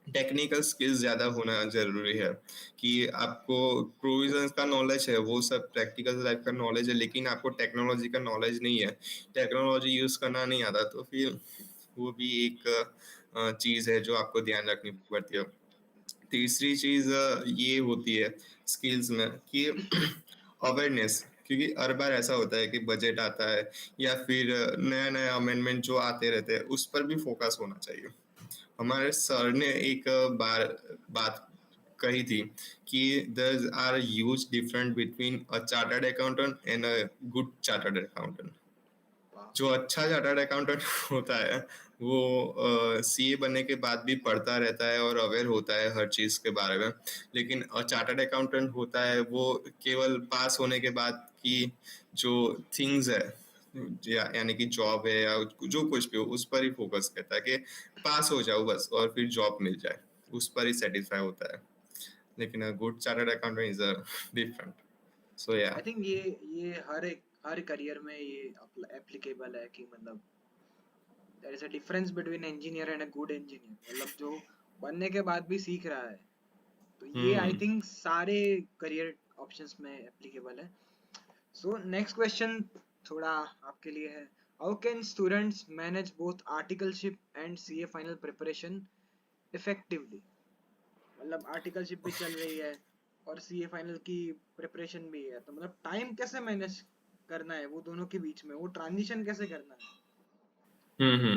टेक्निकल स्किल्स ज्यादा होना जरूरी है, कि आपको प्रोविजंस का नॉलेज है, वो सब प्रैक्टिकल लाइफ का नॉलेज है, लेकिन आपको टेक्नोलॉजी का नॉलेज नहीं है, टेक्नोलॉजी यूज करना नहीं आता, तो फिर वो भी एक चीज है जो आपको ध्यान रखनी पड़ती है। तीसरी चीज ये होती है स्किल्स में कि अवेयरनेस, क्योंकि हर बार ऐसा होता है कि बजट आता है या फिर नया-नया अमेंडमेंट जो आते रहते हैं, उस पर भी फोकस होना चाहिए। हमारे सर ने एक बार बात कही थी कि there are huge difference between a chartered accountant and a good chartered accountant. वाह। जो अच्छा चार्टर्ड अकाउंटेंट होता है वो सीए बनने के बाद भी पढ़ता रहता है और अवेयर होता है हर चीज़ के बारे में। लेकिन चार्टर्ड अकाउंटेंट होता है वो केवल पास होने के बाद की जो थिंग्स है यानी कि जॉब है या जो कुछ भी हो उस पर ही फोकस करता है कि पास हो जाओ बस और फिर जॉब मिल जाए, उस पर ही सेटिस्फाई होता है। लेकिन good chartered accountant is a different. So yeah I think ये हर करियर में ये एप्लीकेबल है कि मतलब there is a difference between engineer and a good engineer, मतलब जो बनने के बाद भी सीख रहा है। तो ये आई हम्म थिंक सारे करियर ऑप्शंस में एप्लीकेबल है। सो नेक्स्ट क्वेश्चन थोड़ा आपके लिए है, how can students manage both articleship and CA final preparation effectively? मतलब आर्टिकलशिप भी चल रही है और सीए फाइनल की प्रिपरेशन भी है, तो मतलब टाइम कैसे मैनेज करना है वो दोनों के बीच में, वो ट्रांजिशन कैसे करना है? हम्म।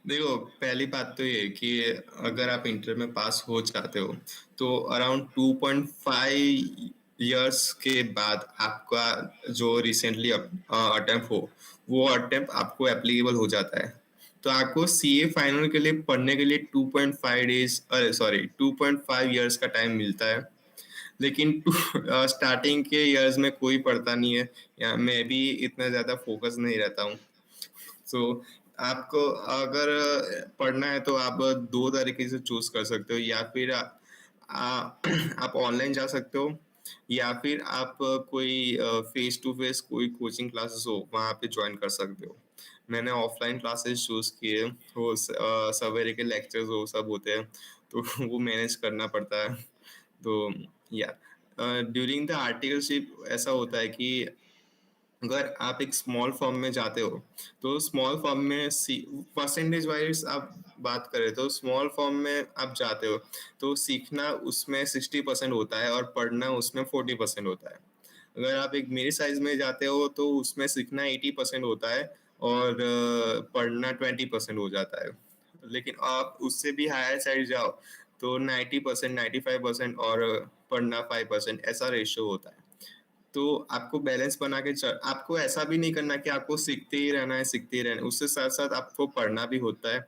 देखो पहली बात तो ये है कि अगर आप इंटर में पास हो जाते हो तो अराउंड 2.5 इयर्स के बाद आपका जो रिसेंटली अटेम्प्ट हो वो अटेम्प्ट आपको एप्लीकेबल हो जाता है। तो आपको सीए फाइनल के लिए पढ़ने के लिए 2.5 डेज अरे सॉरी 2.5 इयर्स का टाइम मिलता है। लेकिन स्टार्टिंग के इयर्स में कोई पढ़ता नहीं है या मैं भी इतना ज़्यादा फोकस नहीं रहता हूँ। सो आपको अगर पढ़ना है तो आप दो तरीके से चूज कर सकते हो, या फिर आप ऑनलाइन जा सकते हो या फिर आप कोई फेस टू फेस कोई कोचिंग क्लासेस हो वहाँ पे ज्वाइन कर सकते हो। मैंने ऑफलाइन क्लासेस चूज किए, वो सवेरे के लेक्चर्स वो सब होते हैं तो वो मैनेज करना पड़ता है। तो या ड्यूरिंग द आर्टिकलशिप ऐसा होता है कि अगर आप एक स्मॉल फॉर्म में जाते हो तो स्मॉल फॉर्म में परसेंटेज वाइज आप बात करें तो स्मॉल फॉर्म में आप जाते हो तो सीखना उसमें 60% होता है और पढ़ना उसमें 40% होता है। अगर आप एक मेरे साइज में जाते हो तो उसमें सीखना 80% होता है और पढ़ना 20% हो जाता है। लेकिन आप उससे भी हायर साइड जाओ तो 90% 95% और पढ़ना 5% ऐसा रेशियो होता है। तो आपको बैलेंस बना के आपको ऐसा भी नहीं करना कि आपको सीखते ही रहना है, उससे साथ साथ आपको पढ़ना भी होता है।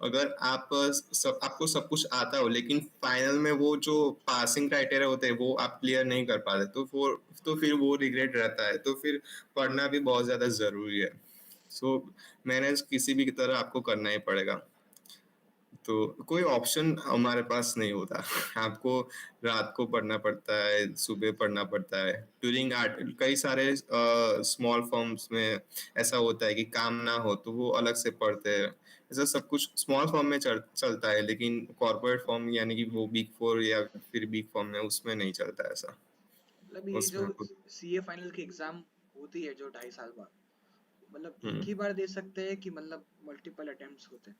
अगर आपको सब कुछ आता हो लेकिन फाइनल में वो जो पासिंग क्राइटेरिया होते हैं वो आप क्लियर नहीं कर पाते तो फिर वो रिग्रेट रहता है, तो फिर पढ़ना भी बहुत ज्यादा जरूरी है। सो मैनेज किसी भी तरह आपको करना ही पड़ेगा। तो कोई ऑप्शन हमारे पास नहीं होता। आपको रात को पढ़ना पड़ता है, सुबह पढ़ना पड़ता है। ड्यूरिंग आर्ट कई सारे स्मॉल फॉर्म्स में ऐसा होता है कि काम ना हो तो वो अलग से पढ़ते हैं। ऐसा सब कुछ स्मॉल फॉर्म में चलता है, लेकिन कॉर्पोरेट फॉर्म यानी कि वो बिग फोर या फिर बिग फॉर्म में उसमें नहीं चलता ऐसा। मतलब ये जो उसमें कुछ सीए फाइनल की एग्जाम होती है जो 2.5 साल बाद, मतलब एक हम्म ही बार दे सकते हैं कि मतलब मल्टीपल अटेम्प्ट्स होते हैं?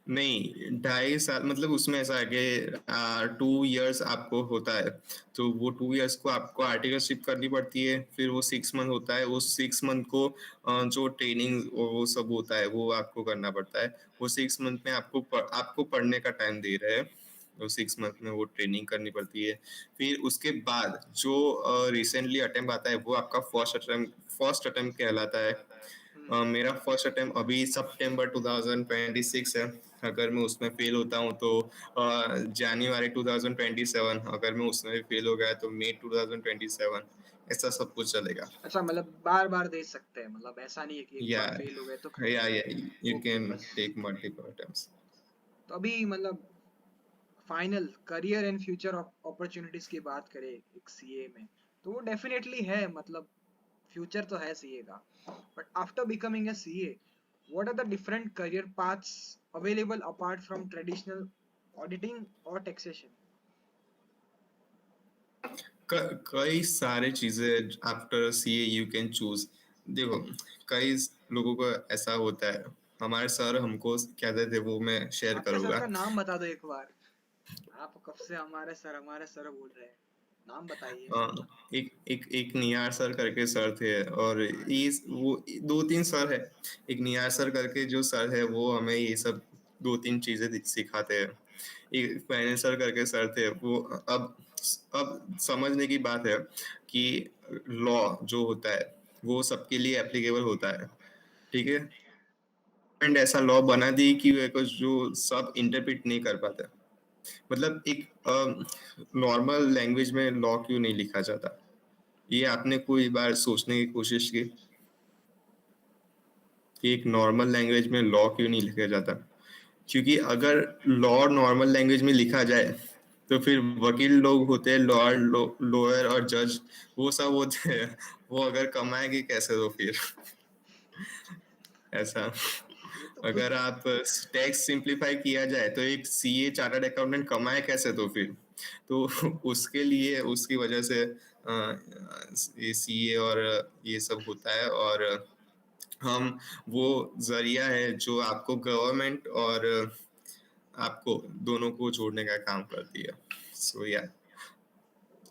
नहीं, 2.5 साल मतलब उसमें ऐसा है कि 2 इयर्स आपको होता है। तो वो 2 इयर्स को आपको आर्टिकलशिप करनी पड़ती है, फिर वो 6 मंथ होता है। उस 6 मंथ को जो ट्रेनिंग वो सब होता है वो आपको करना पड़ता है। वो 6 मंथ में आपको पढ़ने का टाइम दे रहे हैं। तो 6 मंथ में वो ट्रेनिंग करनी पड़ती है। फिर उसके बाद जो रिसेंटली अटेम्प्ट आता है वो आपका फर्स्ट अटेम्प्ट कहलाता है। मेरा फर्स्ट अटेम्प्ट अभी सितंबर 2026 है। अगर मैं उसमें फेल होता हूँ तो जनवरी 2027, अगर मैं उसमें भी फेल हो गया तो मई 2027, ऐसा सब कुछ चलेगा। अच्छा, मतलब बार बार दे सकते हैं, मतलब ऐसा नहीं है कि एक या बार फेल हो गए तो खत्म। या यू ओके कैन बस। Take multiple attempts. तो अभी मतलब final career and future opportunities की बात करें एक सीए में, तो वो डेफिनेटली है, मतलब फ्यूचर तो है सीए का। But after becoming a CA, what are the different career paths available apart from traditional auditing और टैक्सेशन? कई सारे चीजें after CA you can choose. देखो कई लोगों को ऐसा होता है, हमारे सर हमको कहते थे वो मैं शेयर आपके सर करूंगा। का नाम बता दो एक बार। आप कब से हमारे सर बोल रहे हैं? नाम बताइए। एक एक एक नियार सर करके सर थे, और ये वो दो तीन सर है। एक नियार सर करके जो सर है वो हमें ये सब दो तीन चीजें सिखाते हैं। एक पैनल सर करके सर थे, वो अब समझने की बात है कि लॉ जो होता है वो सबके लिए एप्लीकेबल होता है, ठीक है। एंड ऐसा लॉ बना दी कि वो कुछ जो सब इंटरप्रेट नहीं कर पाते। मतलब एक नॉर्मल लैंग्वेज में लॉ क्यों नहीं लिखा जाता, ये आपने कोई बार सोचने की कोशिश की कि एक नॉर्मल लैंग्वेज में लॉ क्यों नहीं लिखा जाता? क्योंकि अगर लॉ नॉर्मल लैंग्वेज में लिखा जाए तो फिर वकील लोग होते हैं, लॉयर और जज, वो सब होते हैं, वो अगर कमाएंगे कैसे तो फिर ऐसा। ये तो खुद। अगर आप टैक्स सिंप्लीफाई किया जाए तो एक सीए चार्टर्ड अकाउंटेंट कमाए कैसे तो फिर, तो उसके लिए उसकी वजह से ये सीए और ये सब होता है। और हम वो जरिया है जो आपको गवर्नमेंट और आपको दोनों को जोड़ने का काम करती है। सो या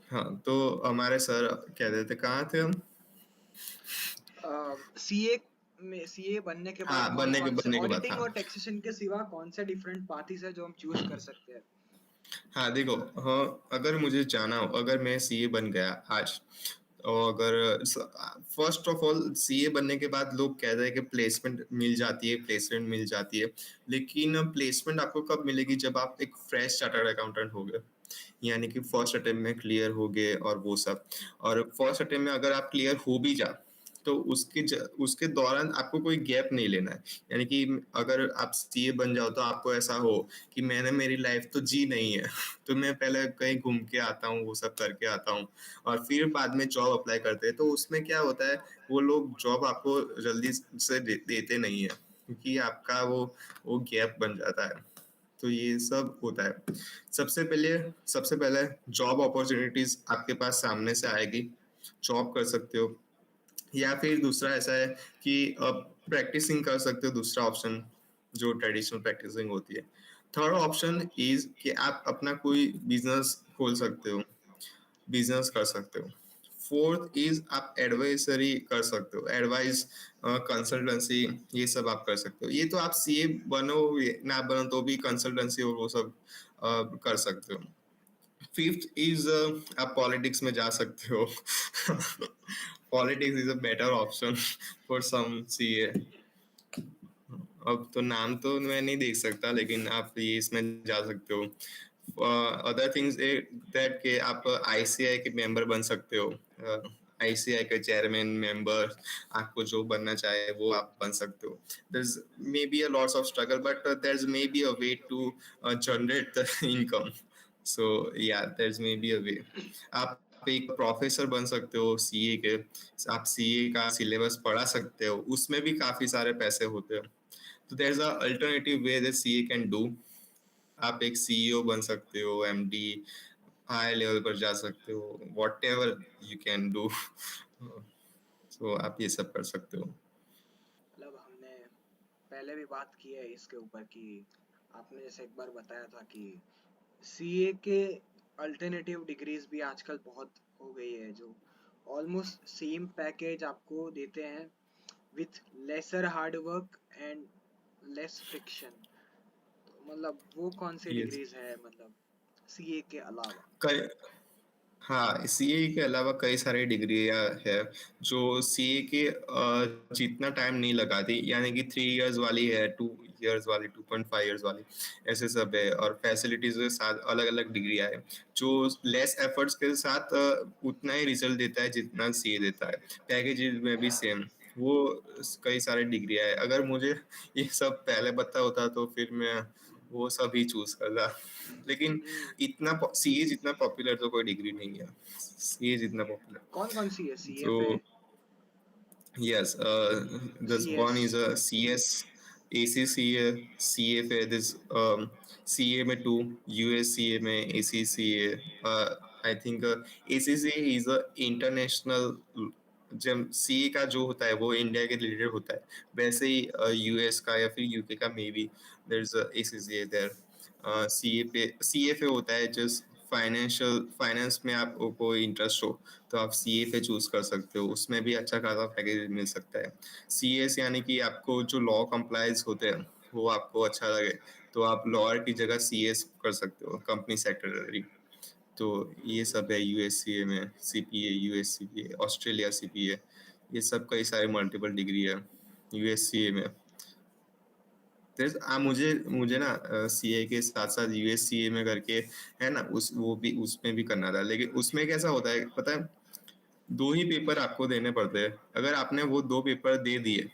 हाँ, तो हमारे सर कहते थे, कहाँ थे हम? सीए में, सीए बनने के बाद हाँ, कौन कौन से बनने के बाद, ऑडिटिंग हाँ। और टैक्सेशन के सिवा कौन से डिफरेंट पार्टीज है जो हम चूज कर सकते हैं? हाँ देखो, हाँ, अगर मुझे जाना हो, अगर मैं सीए बन गया आज, और अगर फर्स्ट ऑफ ऑल सीए बनने के बाद लोग कहते हैं कि प्लेसमेंट मिल जाती है, प्लेसमेंट मिल जाती है। लेकिन प्लेसमेंट आपको कब मिलेगी? जब आप एक फ्रेश चार्टर्ड अकाउंटेंट हो गए, यानी कि फर्स्ट अटेम्प्ट में क्लियर हो गए और वो सब। और फर्स्ट अटेम्प्ट में अगर आप क्लियर हो भी जा तो उसके दौरान आपको कोई गैप नहीं लेना है। यानी कि अगर आप सीए बन जाओ तो आपको ऐसा हो कि मैंने मेरी लाइफ तो जी नहीं है तो मैं पहले कहीं घूम के आता हूँ, वो सब करके आता हूँ, और फिर बाद में जॉब अप्लाई करते हैं। तो उसमें क्या होता है, वो लोग जॉब आपको जल्दी से देते नहीं है, क्योंकि आपका वो गैप बन जाता है। तो ये सब होता है। सबसे पहले जॉब अपॉर्चुनिटीज आपके पास सामने से आएगी, जॉब कर सकते हो। या फिर दूसरा ऐसा है कि प्रैक्टिसिंग कर सकते हो, दूसरा ऑप्शन जो ट्रेडिशनल प्रैक्टिसिंग होती है। थर्ड ऑप्शन इज कि आप अपना कोई बिजनेस खोल सकते हो, बिजनेस कर सकते हो। फोर्थ इज आप एडवाइजरी कर सकते हो, एडवाइस, कंसल्टेंसी, ये सब आप कर सकते हो। ये तो आप सीए बनो ना बनो तो भी कंसल्टेंसी और वो सब कर सकते हो। फिफ्थ इज आप पॉलिटिक्स में जा सकते हो politics is a better option for some CA. अब तो नाम तो मैं नहीं देख सकता, लेकिन आप ये इसमें जा सकते हो। अदर थिंग्स दैट के आप आईसीआई के मेंबर बन सकते हो, आईसीआई के चेयरमैन मेंबर, आपको जो बनना चाहे वो आप बन सकते हो। there's maybe a lots of struggle, but there's maybe a way to generate the income. So yeah, there's maybe a way. आप एक प्रोफेसर बन सकते हो सीए के, आप सीए का सिलेबस पढ़ा सकते हो, उसमें भी काफी सारे पैसे होते हैं। तो there is a alternative way that CA can do. आप एक सीईओ बन सकते हो, एमडी, हाई लेवल पर जा सकते हो, what ever you can do. तो आप ये सब कर सकते हो। मतलब हमने पहले भी बात की है इसके ऊपर कि आपने जैसे एक बार बताया था कि सीए के अल्टरनेटिव डिग्रीज भी आजकल बहुत हो गई है, जो ऑलमोस्ट सेम पैकेज आपको देते हैं with lesser hard work and less friction. तो मतलब वो कौन सी यस, डिग्रीज है, मतलब सीए के अलावा? कई, हाँ, सीए के अलावा कई सारी डिग्रियां है जो सीए के जितना टाइम नहीं लगाती, यानी कि 3 इयर्स वाली है, 2 इयर्स वाली, 2.5 इयर्स वाली, ऐसे सब है। और फैसिलिटीज के साथ अलग अलग डिग्रियां है जो लेस एफर्ट्स के साथ उतना ही रिजल्ट देता है जितना सीए देता है। पैकेजेस में भी सेम वो कई सारी डिग्रियां है। अगर मुझे ये सब पहले पता होता तो फिर मैं वो सब ही चूज करता। लेकिन हम्म। इतना सीए जितना पॉपुलर तो कोई डिग्री नहीं है, सीए जितना पॉपुलर। कौन कौन सी है सीए तो पे? yes, this CS? one is a CS, ACCA, CFA, this CA में 2, USCA में ACCA, I think ACCA is a international, जब सीए का जो होता है वो इंडिया के रिलेटेड होता है, वैसे ही यूएस का या फिर यूके का may be there is ACCA there. CA पे CFA होता है जस्ट फाइनेंस में आपको इंटरेस्ट हो तो आप सीए पे चूज कर सकते हो, उसमें भी अच्छा खासा पैकेज मिल सकता है। सीएस यानी कि आपको जो लॉ कंप्लायंस होते हैं वो आपको अच्छा लगे तो आप लॉयर की जगह सीएस कर सकते हो, कंपनी सेक्रेटरी। तो ये सब है यूएससीए में, सीपीए, यूएससीपीए, ऑस्ट्रेलिया सीपीए, ये सब कई सारे मल्टीपल डिग्री है यूएससीए में। मुझे मुझे ना सीए के साथ साथ यूएससीए में करके है ना, उस वो भी उसमें भी करना था, लेकिन उसमें कैसा होता है पता है, दो ही पेपर आपको देने पड़ते हैं। अगर आपने वो दो पेपर दे दिए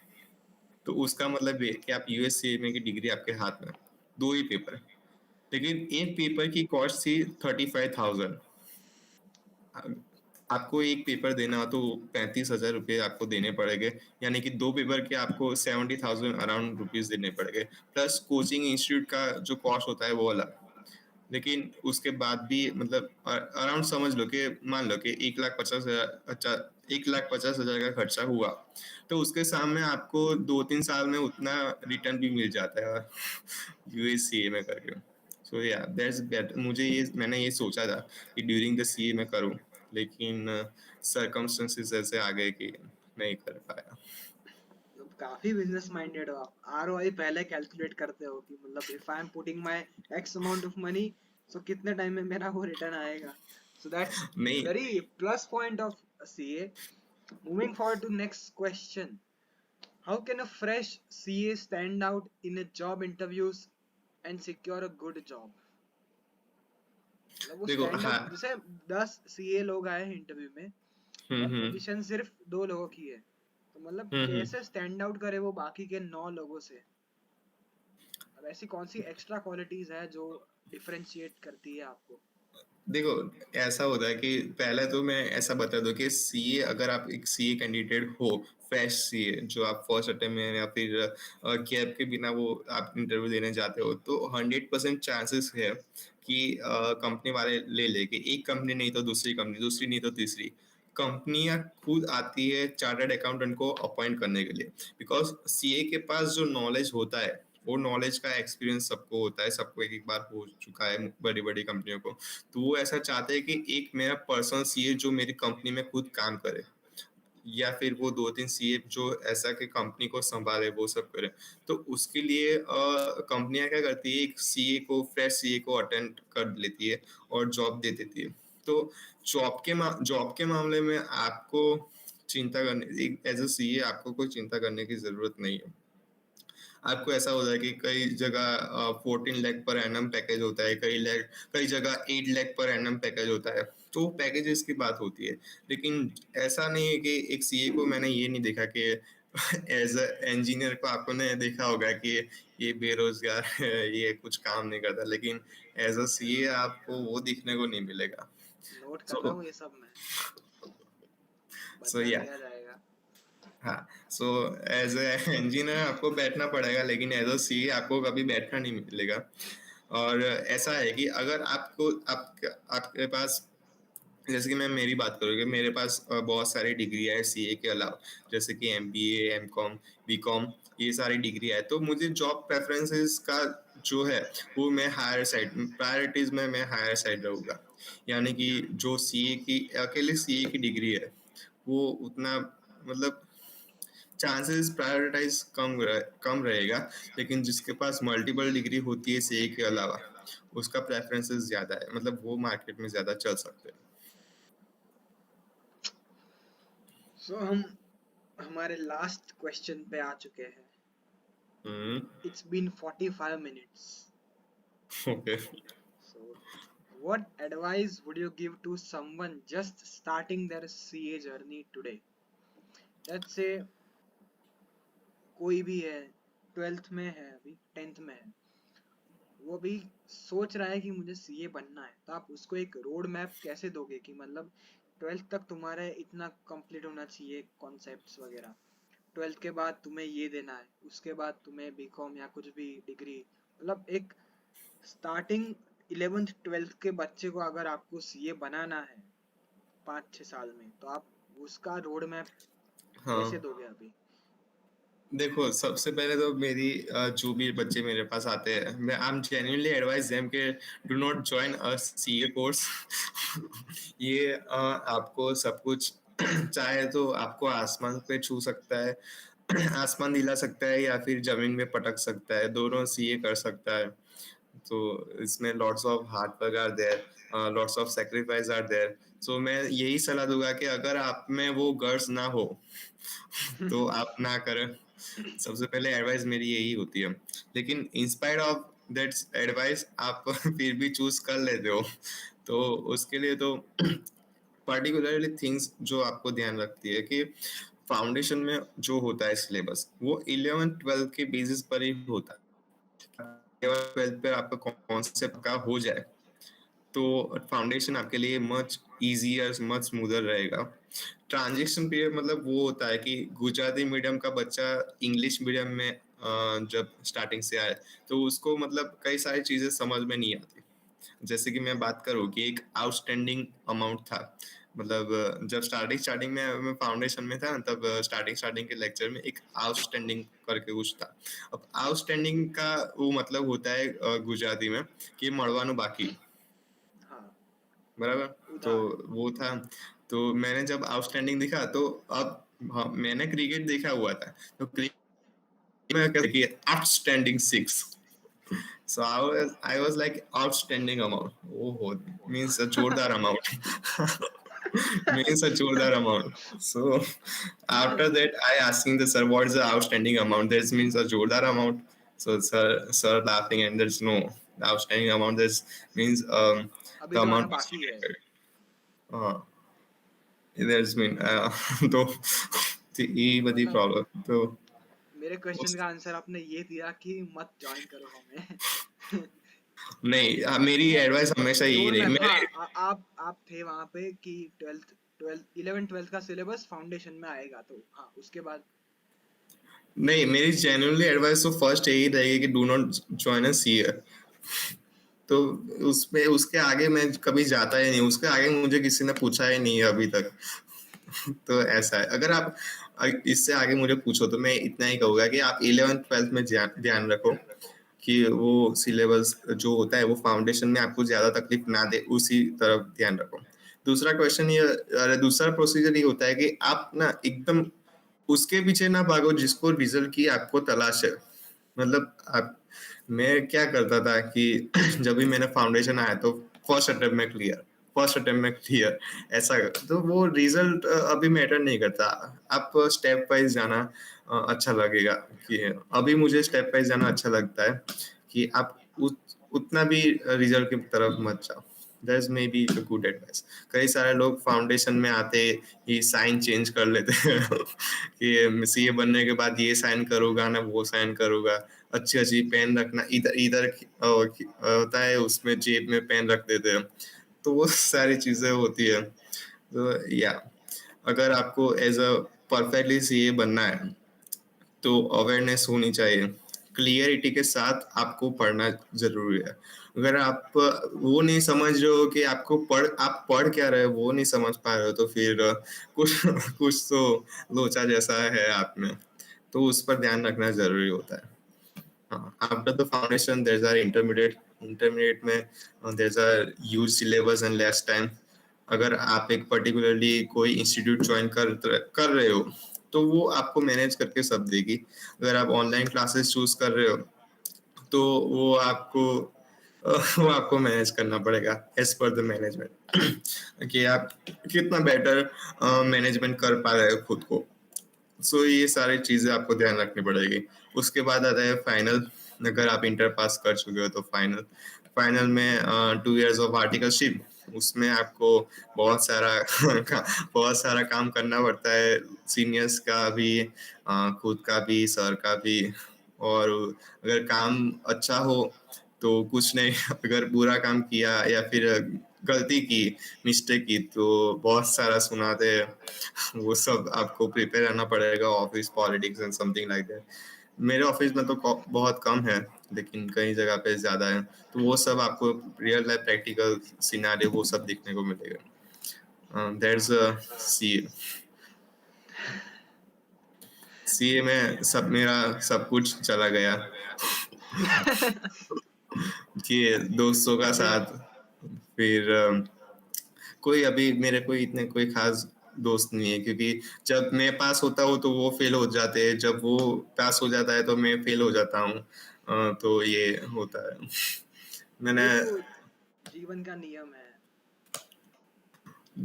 तो उसका मतलब ये कि आप यूएससीए में की डिग्री आपके हाथ में, दो ही पेपर। लेकिन एक पेपर की कॉस्ट थी 35,000। आपको एक पेपर देना हो तो 35,000 रुपये आपको देने पड़ेंगे, यानी कि दो पेपर के आपको 70,000 अराउंड रुपीज देने पड़ेंगे, प्लस कोचिंग इंस्टीट्यूट का जो कॉस्ट होता है वो अलग। लेकिन उसके बाद भी मतलब अराउंड समझ लो कि मान लो कि 1,50,000, अच्छा 1,50,000 का खर्चा हुआ, तो उसके सामने आपको 2-3 साल में उतना रिटर्न भी मिल जाता है यूएससीए में करके। सो या दैट्स बेटर। मैंने ये सोचा था कि ड्यूरिंग द सीए में करूं, लेकिन सरकमस्टेंसेस ऐसे आ गए कि नहीं कर पाया। काफी बिजनेस माइंडेड हो आप। आरओआई पहले कैलकुलेट करते हो कि मतलब if I am putting my X amount of money, so कितने टाइम में मेरा वो रिटर्न आएगा। सो दैट्स नहीं, very plus point of CA. Moving forward to next question, how can a fresh CA stand out in a job interviews and secure a good job? मतलब वो देखो stand हाँ। Out, जैसे 10 CA लोग आए हैं interview में और हम्म। पोजीशन सिर्फ 2 लोगों की है, तो मतलब हम्म। कैसे स्टैंड आउट करे वो बाकी के 9 लोगों से? अब ऐसी कौन सी एक्स्ट्रा क्वालिटीज है जो डिफरेंशिएट करती है आपको? देखो ऐसा होता है कि पहले तो मैं ऐसा बता दूं कि सीए, अगर आप एक सीए कैंडिडेट हो, फ्रेश सीए जो आप फर्स्ट अटेम्प्ट में या फिर गैप के बिना वो आप इंटरव्यू देने जाते हो, तो 100% चांसेस है कि कंपनी वाले ले लेके, एक कंपनी नहीं तो दूसरी कंपनी, दूसरी नहीं तो तीसरी कंपनियां खुद आती है चार्टर्ड अकाउंटेंट को अपॉइंट करने के लिए। बिकॉज सीए के पास जो नॉलेज होता है, वो नॉलेज का एक्सपीरियंस सबको होता है, सबको एक एक बार हो चुका है बड़ी बड़ी कंपनियों को। तो वो ऐसा चाहते हैं कि एक मेरा पर्सनल सीए जो मेरी कंपनी में खुद काम करे, या फिर वो 2-3 सीए जो ऐसा कि कंपनी को संभाले, वो सब करे। तो उसके लिए कंपनियां क्या करती है, एक सीए को, फ्रेश सीए को अटेंड कर लेती है और जॉब दे देती है। तो जॉब के मामले में आपको चिंता करने, एज अ सीए आपको कोई चिंता करने की जरूरत नहीं है। आपको ऐसा होता है कि कई जगह 14 लाख पर एनम पैकेज होता है, कई जगह 8 लाख पर एनम पैकेज होता है। तो पैकेजेस की बात होती है। लेकिन ऐसा नहीं है कि एक सीए को मैंने ये नहीं देखा कि एज अ इंजीनियर को आपने देखा होगा कि ये बेरोजगार है, ये कुछ काम नहीं करता, लेकिन एज अ सीए आपको वो दिखने को नहीं मिलेगा। नोट कर रहा सो हूँ ये सब मैं, सो बदला या दिया जाएगा। हाँ, सो एज ए इंजीनियर आपको बैठना पड़ेगा, लेकिन एज अ सीए आपको कभी बैठना नहीं मिलेगा। और ऐसा है कि अगर आपके पास, जैसे कि मैं मेरी बात करूँ कि मेरे पास बहुत सारी डिग्री है सीए के अलावा, जैसे कि एमबीए, एमकॉम, बीकॉम, ये सारी डिग्री है। तो मुझे जॉब प्रेफरेंसेस का जो है वो मैं हायर साइड प्रायोरिटीज में मैं हायर साइड रहूँगा। यानी कि जो सीए की, अकेले सीए की डिग्री है वो उतना मतलब चांसेस प्रायोरिटाइज कम रहेगा, लेकिन जिसके पास मल्टीपल डिग्री होती है सीए के अलावा, उसका प्रेफरेंसेस ज़्यादा है, मतलब वो मार्केट में ज़्यादा चल सकते हैं। सो हम हमारे लास्ट क्वेश्चन पे आ चुके हैं। Hmm. It's been 45 minutes. Okay. So what advice would you give to someone just starting their CA journey today? Let's say कोई भी है, 12th में है, अभी 10th में है, वो भी सोच रहा है कि मुझे सीए बनना है, तो आप उसको एक रोड मैप कैसे दोगे कि मतलब 12th तक तुम्हारा इतना कंप्लीट होना चाहिए कॉन्सेप्ट्स वगैरह, 12th के बाद तुम्हें ये देना है, उसके बाद तुम्हें बीकॉम या कुछ भी डिग्री, मतलब एक स्टार्टिंग 11th 12th के बच्चे को अगर आपको सीए बनाना है 5-6 साल में, तो आप उसका रोड मैप कैसे हाँ, दोगे अभी? देखो, सबसे पहले तो मेरी जो भी बच्चे मेरे पास आते हैं, मैं I am genuinely advice them के do not join a CA course. ये आपको सब कुछ चाहे तो आपको आसमान पे छू सकता है, आसमान दिला सकता है, या फिर जमीन में पटक सकता है, दोनों सीए कर सकता है। तो इसमें lots of hard work are there, lots of sacrifice are there. So मैं यही सलाह दूंगा कि अगर आप में वो गर्स ना हो तो आप ना करें। सबसे पहले एडवाइस मेरी यही होती है। लेकिन इंस्पायर्ड ऑफ दैट एडवाइस आप फिर भी चूज कर लेते हो, तो उसके लिए तो पर्टिकुलरली थिंग्स जो आपको ध्यान रखती है कि फाउंडेशन में जो होता है सिलेबस, वो 11th 12th के बेसिस पर ही होता है। 11th 12th पे आपका कॉन्सेप्ट का हो जाए तो फाउंडेशन आपके लिए मच इजियर, मच स्मूदर रहेगा। ट्रांजिशन पीरियड मतलब वो होता है कि गुजराती मीडियम का बच्चा इंग्लिश मीडियम में जब स्टार्टिंग से आए तो उसको मतलब कई सारी चीजें समझ में नहीं आती। जैसे कि मैं बात करूँ कि एक आउटस्टैंडिंग अमाउंट था, मतलब जब स्टार्टिंग स्टार्टिंग में मैं फाउंडेशन में था तब स्टार्टिंग स्टार्टिंग के लेक्चर में एक आउटस्टैंडिंग करके कुछ था। अब आउटस्टैंडिंग का वो मतलब होता है गुजराती में कि मड़वानु बाकी, हाँ, बराबर। तो उधार। वो था। तो मैंने जब आउटस्टैंडिंग दिखा तो अब, हाँ, मैंने क्रिकेट देखा हुआ था तो क्रिकेट में क्या outstanding six. So I was like outstanding amount. Oh, means a जोरदार amount. Means a जोरदार amount. So after that, I asking the sir what is the outstanding amount. That means a जोरदार amount. So sir laughing and there's no, the outstanding amount. This means अभी the तुम्हारा amount which बाकी you है। paid. Uh, there's mean तो ये बड़ी मतलब problem तो मेरे क्वेश्चन उस का आंसर आपने ये दिया कि मत ज्वाइन करो हमें। नहीं, मेरी एडवाइस हमेशा यही रही रोड मैप, मेरे। हाँ, आप थे वहां पे कि 11th 12th का सिलेबस फाउंडेशन में आएगा, तो हाँ उसके बाद। नहीं, मेरी जेन्युइनली एडवाइस तो फर्स्ट यही रहेगी कि do not join a CA. तो उसमें उसके आगे मैं कभी जाता ही नहीं, उसके आगे मुझे किसी ने पूछा ही नहीं है अभी तक। तो ऐसा है, अगर आप इससे आगे मुझे पूछो तो मैं इतना ही कहूंगा कि आप 11th 12th में ध्यान रखो कि वो सिलेबस जो होता है वो फाउंडेशन में आपको ज्यादा तकलीफ ना दे, उसी तरफ ध्यान रखो। दूसरा क्वेश्चन ये, अरे दूसरा प्रोसीजर ये होता है कि आप ना एकदम उसके पीछे ना भागो जिसको रिजल्ट की आपको तलाश है। मतलब आप, मैं क्या करता था कि जब भी मैंने फाउंडेशन आया तो फर्स्ट अटेम्प्ट में क्लियर, फर्स्ट अटेम्प्ट में क्लियर, ऐसा तो वो रिजल्ट अभी मैटर नहीं करता। आप स्टेप वाइज जाना अच्छा लगेगा। कि अभी मुझे स्टेप वाइज जाना अच्छा लगता है कि आप उतना भी रिजल्ट की तरफ मत जाओ। That's may be a good advice. कई सारे लोग फाउंडेशन में आते ही साइन चेंज कर लेते हैं कि सीए बनने के बाद ये साइन करूंगा ना वो साइन करूंगा, अच्छी अच्छी पेन रखना, इधर इधर होता है उसमें जेब में पेन रख देते हैं। तो वो सारी चीजें होती है। तो या अगर आपको एज अ परफेक्टली सीए बनना है तो अवेयरनेस होनी चाहिए, क्लियरिटी के साथ आपको पढ़ना जरूरी है। अगर आप वो नहीं समझ रहे हो कि आप पढ़ क्या रहे हो, वो नहीं समझ पा रहे हो, तो फिर कुछ कुछ तो लोचा जैसा है आप में। तो उस पर ध्यान रखना जरूरी होता है। After the foundation, there's our intermediate. Intermediate में there's a huge syllabus and less time. अगर आप एक पर्टिकुलरली कोई इंस्टीट्यूट ज्वाइन कर रहे हो तो वो आपको मैनेज करके सब देगी। अगर आप ऑनलाइन क्लासेस चूज कर रहे हो तो वो आपको मैनेज करना पड़ेगा एज पर द मैनेजमेंट कि आप कितना बेटर मैनेजमेंट कर पा रहे हो खुद को। सो ये सारी चीजें आपको ध्यान रखनी पड़ेगी। उसके बाद आता है फाइनल। अगर आप इंटर पास कर चुके हो तो फाइनल, फाइनल में 2 years ऑफ आर्टिकलशिप। उसमें आपको बहुत सारा बहुत सारा काम करना पड़ता है, सीनियर्स का भी, खुद का भी, सर का भी। और अगर काम अच्छा हो तो कुछ नहीं, अगर बुरा काम किया या फिर गलती की, मिस्टेक की, तो बहुत सारा सुनाते हैं। वो सब आपको प्रिपेयर रहना पड़ेगा, office politics and something like that. मेरे ऑफिस में तो बहुत कम है, लेकिन कई जगह पे ज्यादा है। तो वो सब आपको रियल लाइफ प्रैक्टिकल सिनारियो वो सब देखने को मिलेगा। That's see. सीए में मेरा सब कुछ चला गया कि दोस्तों का मुझे साथ, फिर कोई अभी मेरे कोई इतने कोई खास दोस्त नहीं है, क्योंकि जब मैं पास होता हूँ तो वो फेल हो जाते हैं, जब वो पास हो जाता है तो मैं फेल हो जाता हूँ। तो ये होता है। मैंने ये तो जीवन का नियम है।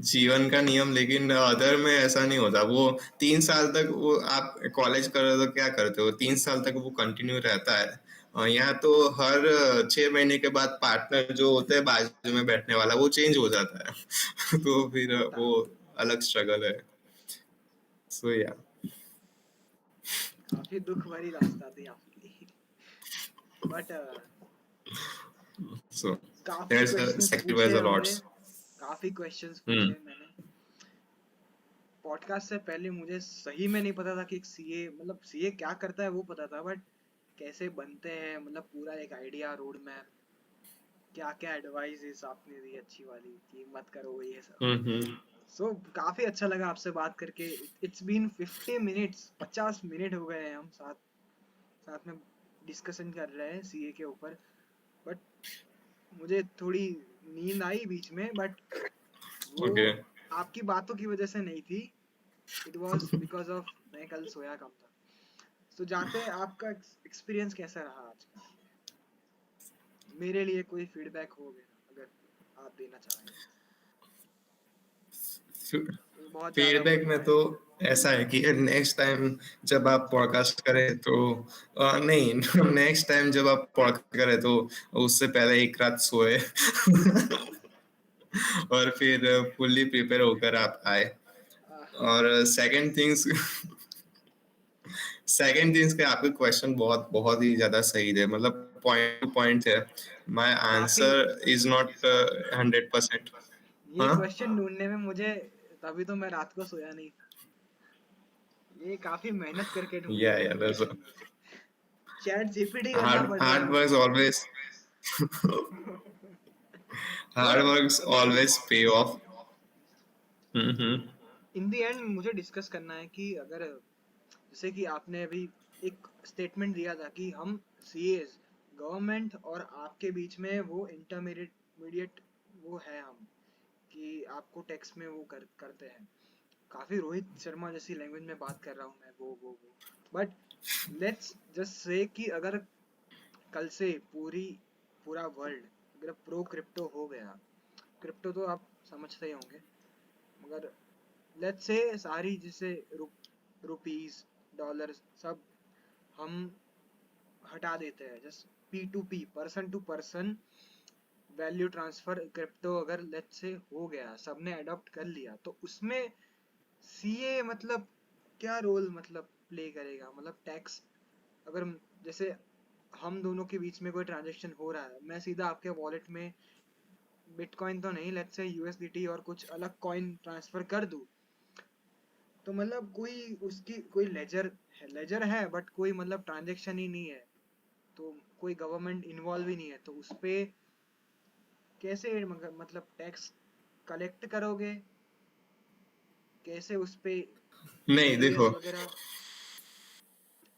जीवन का नियम, लेकिन अदर में ऐसा नहीं होता। वो 3 साल तक वो आप कॉलेज कर रहे हो तो क्या करते हो, 3 साल तक वो कंटिन्यू रहता है। यहाँ तो हर 6 महीने के बाद पार्टनर जो होता है बाजू में बैठने वाला वो चेंज हो जाता है तो फिर होता वो है। अलग स्ट्रगल है। सो या काफी दुख भरी दास्तां थी आपकी। बट सो काफी there's a क्वेश्चंस पूछे sacrifice a lot. हमने, काफी क्वेश्चंस हम्म पूछे मैंने। पॉडकास्ट से पहले मुझे सही में नहीं पता था कि सीए मतलब सीए क्या करता है वो पता था, बट कैसे बनते हैं मतलब पूरा एक आइडिया, रोड मैप, क्या क्या एडवाइस आपने दी अच्छी वाली कि मत करो ये सब। हम्म सो काफी अच्छा लगा आपसे बात करके। इट्स बीन 50 मिनट्स, 50 मिनट हो गए हैं हम साथ साथ में डिस्कशन कर रहे हैं सीए के ऊपर। बट मुझे थोड़ी नींद आई बीच में, बट वो ओके। आपकी बातों की वजह से नहीं थी। इट वॉज बिकॉज ऑफ मैं कल सोया कम था। तो जाते हैं, आपका एक्सपीरियंस कैसा रहा आज का? मेरे लिए कोई फीडबैक हो गया अगर आप देना चाहें तो, बहुत ज्यादा फीडबैक बोलना में है। तो ऐसा है कि नेक्स्ट टाइम जब आप पॉडकास्ट करें तो नहीं नेक्स्ट टाइम जब आप पॉडकास्ट करें तो उससे पहले एक रात सोए और फिर फुल्ली प्रिपेयर होकर आप आए। आह, और सेकंड थिंग्स के आपके क्वेश्चन बहुत बहुत ही ज्यादा सही थे, मतलब पॉइंट टू पॉइंट है। माय काफी आंसर इज नॉट 100%। ये हाँ क्वेश्चन ढूंढने में मुझे, तभी तो मैं रात को सोया नहीं। ये काफी मेहनत करके ढूंढे या हैं या दैट्स क्वेश्चन। चैट जीपीटी करना हार्ड पड़ रहा है हार्ड वर्क मुझे। Always hard but work always पे of. Hmm in the end मुझे डिस्कस करना है कि अगर जैसे कि आपने अभी एक स्टेटमेंट दिया था कि हम सीएस, गवर्नमेंट और आपके बीच में वो इंटरमीडिएट वो है हम, कि आपको टैक्स में वो करते हैं। काफी रोहित शर्मा जैसी लैंग्वेज में बात कर रहा हूँ मैं, वो बट लेट्स जस्ट से कि अगर कल से पूरा वर्ल्ड अगर प्रो क्रिप्टो हो गया, क्रिप्टो तो आप समझते ही होंगे, मगर लेट्स से सारी जैसे रुपीस, डॉलर्स सब हम हटा देते हैं, just P to P, person to person value transfer crypto अगर लेट्स से हो गया, सबने अडॉप्ट कर लिया, तो उसमें सीए मतलब क्या रोल मतलब प्ले करेगा? मतलब टैक्स अगर जैसे हम दोनों के बीच में कोई ट्रांजेक्शन हो रहा है, मैं सीधा आपके वॉलेट में बिटकॉइन तो नहीं, लेट्स से यूएसडीटी और कुछ अलग कॉइन ट्रांसफर कर दूं, तो मतलब कोई उसकी कोई लेजर है बट कोई मतलब ट्रांजेक्शन ही नहीं है, तो कोई गवर्नमेंट इन्वॉल्व ही नहीं है, तो उस पे कैसे मतलब टैक्स कलेक्ट करोगे? कैसे उस पे नहीं टीडीएस देखो, वगैरह?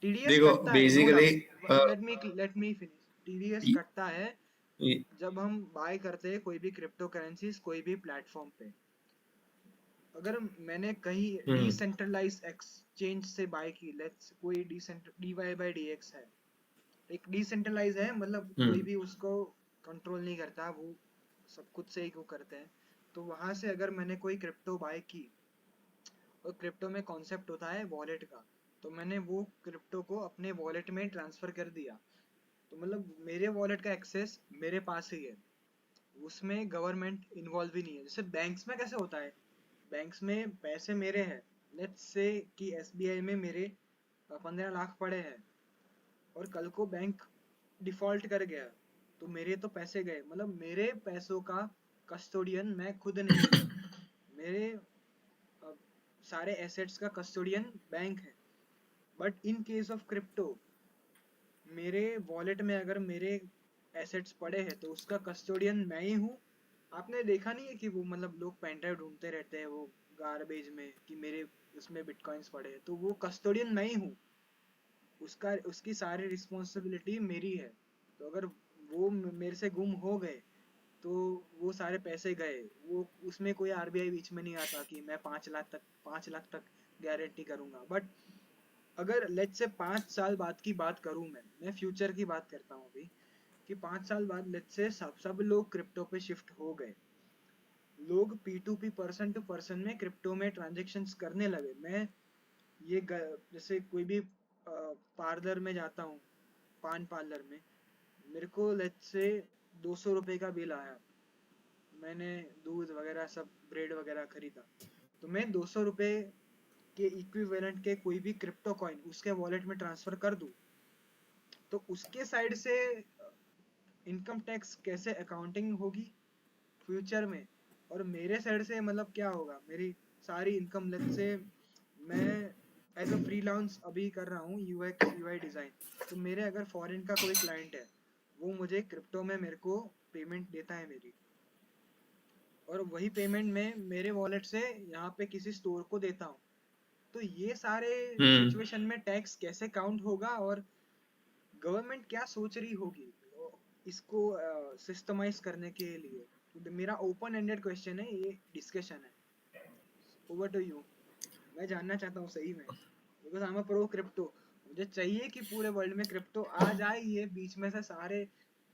टीडीएस देखो कटता है, no basically doubt. Let me finish. TDS कटता है जब हम बाय करते हैं कोई भी क्रिप्टो करेंसीज कोई भी प्लेटफॉर्म पे। अगर मैंने कहीं हम्म डिसेंट्रलाइज एक्सचेंज से बाय की, लेट्स कोई डीवाई बाई डीएक्स है, एक डिसेंट्रलाइज है, मतलब कोई हम्म भी उसको कंट्रोल नहीं करता, वो सब खुद से ही वो करते हैं। तो वहां से अगर मैंने कोई क्रिप्टो बाय की, और क्रिप्टो में कॉन्सेप्ट होता है वॉलेट का, तो मैंने वो क्रिप्टो को अपने वॉलेट में ट्रांसफर कर दिया, तो मतलब मेरे वॉलेट का एक्सेस मेरे पास ही है, उसमें गवर्नमेंट इन्वॉल्व ही नहीं है। जैसे बैंक्स में कैसे होता है, बैंक्स में पैसे मेरे हैं, लेट्स से कि एसबीआई में मेरे 15 लाख पड़े हैं, और कल को बैंक डिफॉल्ट कर गया, तो मेरे तो पैसे गए, मतलब मेरे पैसों का कस्टोडियन मैं खुद नहीं हूँ, मेरे अ, सारे एसेट्स का कस्टोडियन बैंक है। But in case of crypto, मेरे वॉलेट में अगर मेरे एसेट्स पड़े हैं तो उसका कस्टोडियन मैं ही हूँ। आपने देखा नहीं है कि वो मतलब लोग पेन ड्राइव ढूंढते रहते हैं, वो गार्बेज में कि मेरे उसमें बिटकॉइंस पड़े हैं, तो वो कस्टोडियन मैं ही हूँ, उसकी सारी रिस्पॉन्सिबिलिटी मेरी है। तो अगर वो मेरे से गुम हो गए तो वो सारे पैसे गए, वो उसमें कोई आरबीआई बीच में नहीं आता कि मैं 5 लाख तक गारंटी करूंगा। बट अगर लेट्स से 5 साल बाद की बात करूं, मैं फ्यूचर की बात करता हूँ अभी, कि 5 साल बाद लेट्स से सब लोग क्रिप्टो पे शिफ्ट हो गए, लोग P2P पर्सन टू पर्सन में क्रिप्टो में ट्रांजेक्शन्स करने लगे। मैं जैसे कोई भी पार्लर में जाता हूँ, पान पार्लर में, मेरे को लेट्स से 200 रुपए का बिल आया, मैंने दूध वगैरह सब ब्रेड वगैरह खरीदा, तो मैं 200 रुपए के इक्विवेलेंट के कोई भी क्रिप्टो कॉइन उसके वॉलेट में ट्रांसफर कर दूं, तो उसके साइड से इनकम टैक्स कैसे अकाउंटिंग होगी फ्यूचर में, और मेरे साइड से मतलब क्या होगा, मेरी सारी इनकम लेट्स से मैं एज अ फ्रीलांस अभी कर रहा हूँ यूएक्स यूआई डिजाइन, तो मेरे अगर फॉरेन का कोई क्लाइंट है, वो मुझे क्रिप्टो में मेरे को पेमेंट देता है मेरी, और वही पेमेंट मैं मेरे वॉलेट से यहाँ पे किसी स्टोर को देता हूँ। तो ये सारे हम्म सिचुएशन में टैक्स कैसे काउंट होगा, और गवर्नमेंट क्या सोच रही होगी इसको सिस्टमाइज करने के लिए। तो मेरा ओपन एंडेड क्वेश्चन है, ये डिस्कशन है। Over to you. मैं जानना चाहता हूँ सही में, because I am a pro crypto, मुझे चाहिए कि पूरे वर्ल्ड में क्रिप्टो आ जाए, ये बीच में से सारे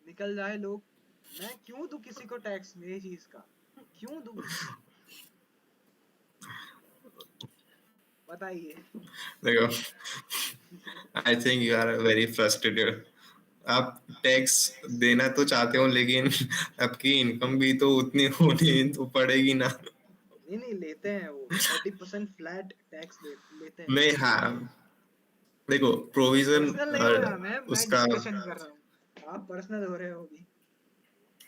निकल जाए लोग। मैं क्यों दूं किसी को टैक्स मेरी चीज का, क्यों दूं, बताइए। देखो, I think you are very frustrated. आप टैक्स देना तो चाहते हो, लेकिन आपकी इनकम भी तो उतनी होनी तो पड़ेगी ना। नहीं नहीं, लेते हैं वो 30% फ्लैट टैक्स लेते हैं। नहीं, हाँ, देखो प्रोविजन पर्सनल नहीं हो रहा, मैं उसका डिस्कशन कर रहा हूँ, आप पर्सनल हो रहे हो अभी।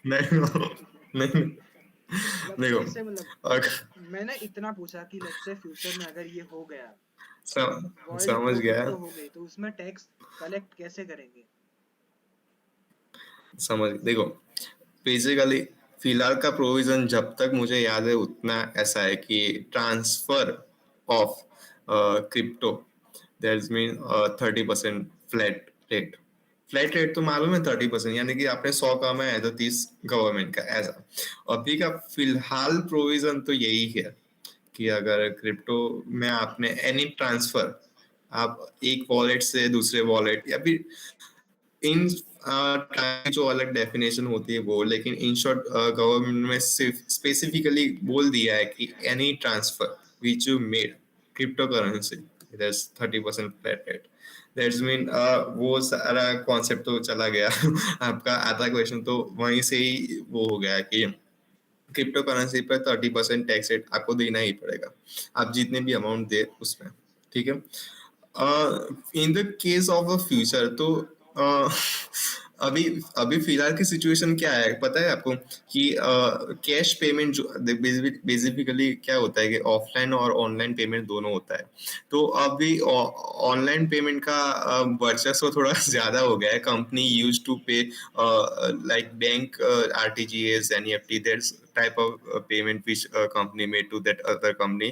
नहीं, नहीं, मतलब देखो, कैसे, मतलब अगर मैंने इतना पूछा कि लेट्स से फ्यूचर में अगर ये हो गया, वर्ल्ड समझ प्रो गया, क्रिप्टो हो गई, तो उसमें टैक्स कलेक्ट कैसे करेंगे। समझ, देखो, बेसिकली फिलहाल का प्रोविजन जब तक मुझे याद है उतना ऐसा है कि transfer of crypto, that's mean 30% flat rate. Flat rate तो मालूम है, 30%, यानी कि आपने 100 कमाया है तो 30 गवर्नमेंट का, ऐसा। अभी का फिलहाल प्रोविजन तो यही है कि अगर क्रिप्टो में आपने एनी ट्रांसफर, आप एक वॉलेट से दूसरे वॉलेट, या फिर इन जो अलग डेफिनेशन होती है वो, लेकिन इन शॉर्ट गवर्नमेंट में सिर्फ स्पेसिफिकली बोल दिया है कि any transfer which you made crypto currency, that's 30% flat rate. That's mean वो सारा कॉन्सेप्ट तो चला गया। आपका आधा क्वेश्चन तो वहीं से ही वो हो गया कि क्रिप्टो करेंसी पर 30% टैक्स रेट आपको देना ही पड़ेगा, आप जितने भी अमाउंट दे उसमें, ठीक है। In the case of a future तो uh, अभी अभी फिलहाल की सिचुएशन क्या है पता है आपको, कि कैश पेमेंट जो बेसिकली क्या होता है कि ऑफलाइन और ऑनलाइन पेमेंट दोनों होता है। तो अभी ऑनलाइन पेमेंट का वर्चस्व थोड़ा ज्यादा हो गया है। कंपनी यूज टू पे like bank RTGS NEFT, that's type of payment which company made to that other company।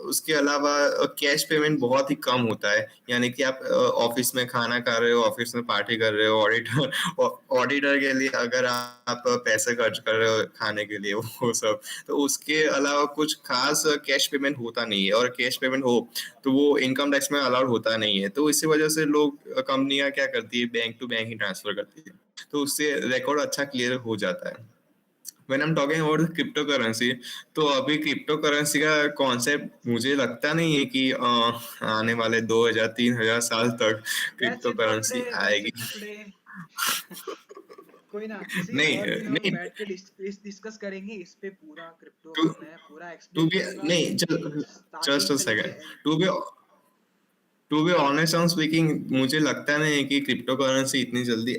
उसके अलावा कैश पेमेंट बहुत ही कम होता है, यानी कि आप ऑफिस में खाना खा रहे हो, ऑफिस में पार्टी कर रहे हो, ऑडिटर के लिए अगर आप पैसे खर्च कर रहे हो खाने के लिए, वो सब, तो उसके अलावा कुछ खास कैश पेमेंट होता नहीं है। और कैश पेमेंट हो तो वो इनकम टैक्स में अलाउड होता नहीं है, तो इसी वजह से लोग, कंपनियां क्या करती है, बैंक टू बैंक ही ट्रांसफर करती है, तो उससे रिकॉर्ड अच्छा क्लियर हो जाता है। When I'm talking about the cryptocurrency, तो अभी क्रिप्टो करेंसी का कॉन्सेप्ट मुझे लगता नहीं है कि आने वाले 2000-3000 साल तक that's crypto it for today, currency that's आएगी। It for today. कोई ना, किसी नहीं, और दिन हम नहीं, बैठ के डिस्कस करेंगे इस पे पूरा क्रिप्टो, टू मैं पूरा टू एक्सप्लेन बी करूंगा नहीं, स्टार्टिंग जस्ट अ से लेके सेकंड, एंड टू तक। Be to be honest on speaking, मुझे लगता नहीं है कि क्रिप्टो करेंसी इतनी जल्दी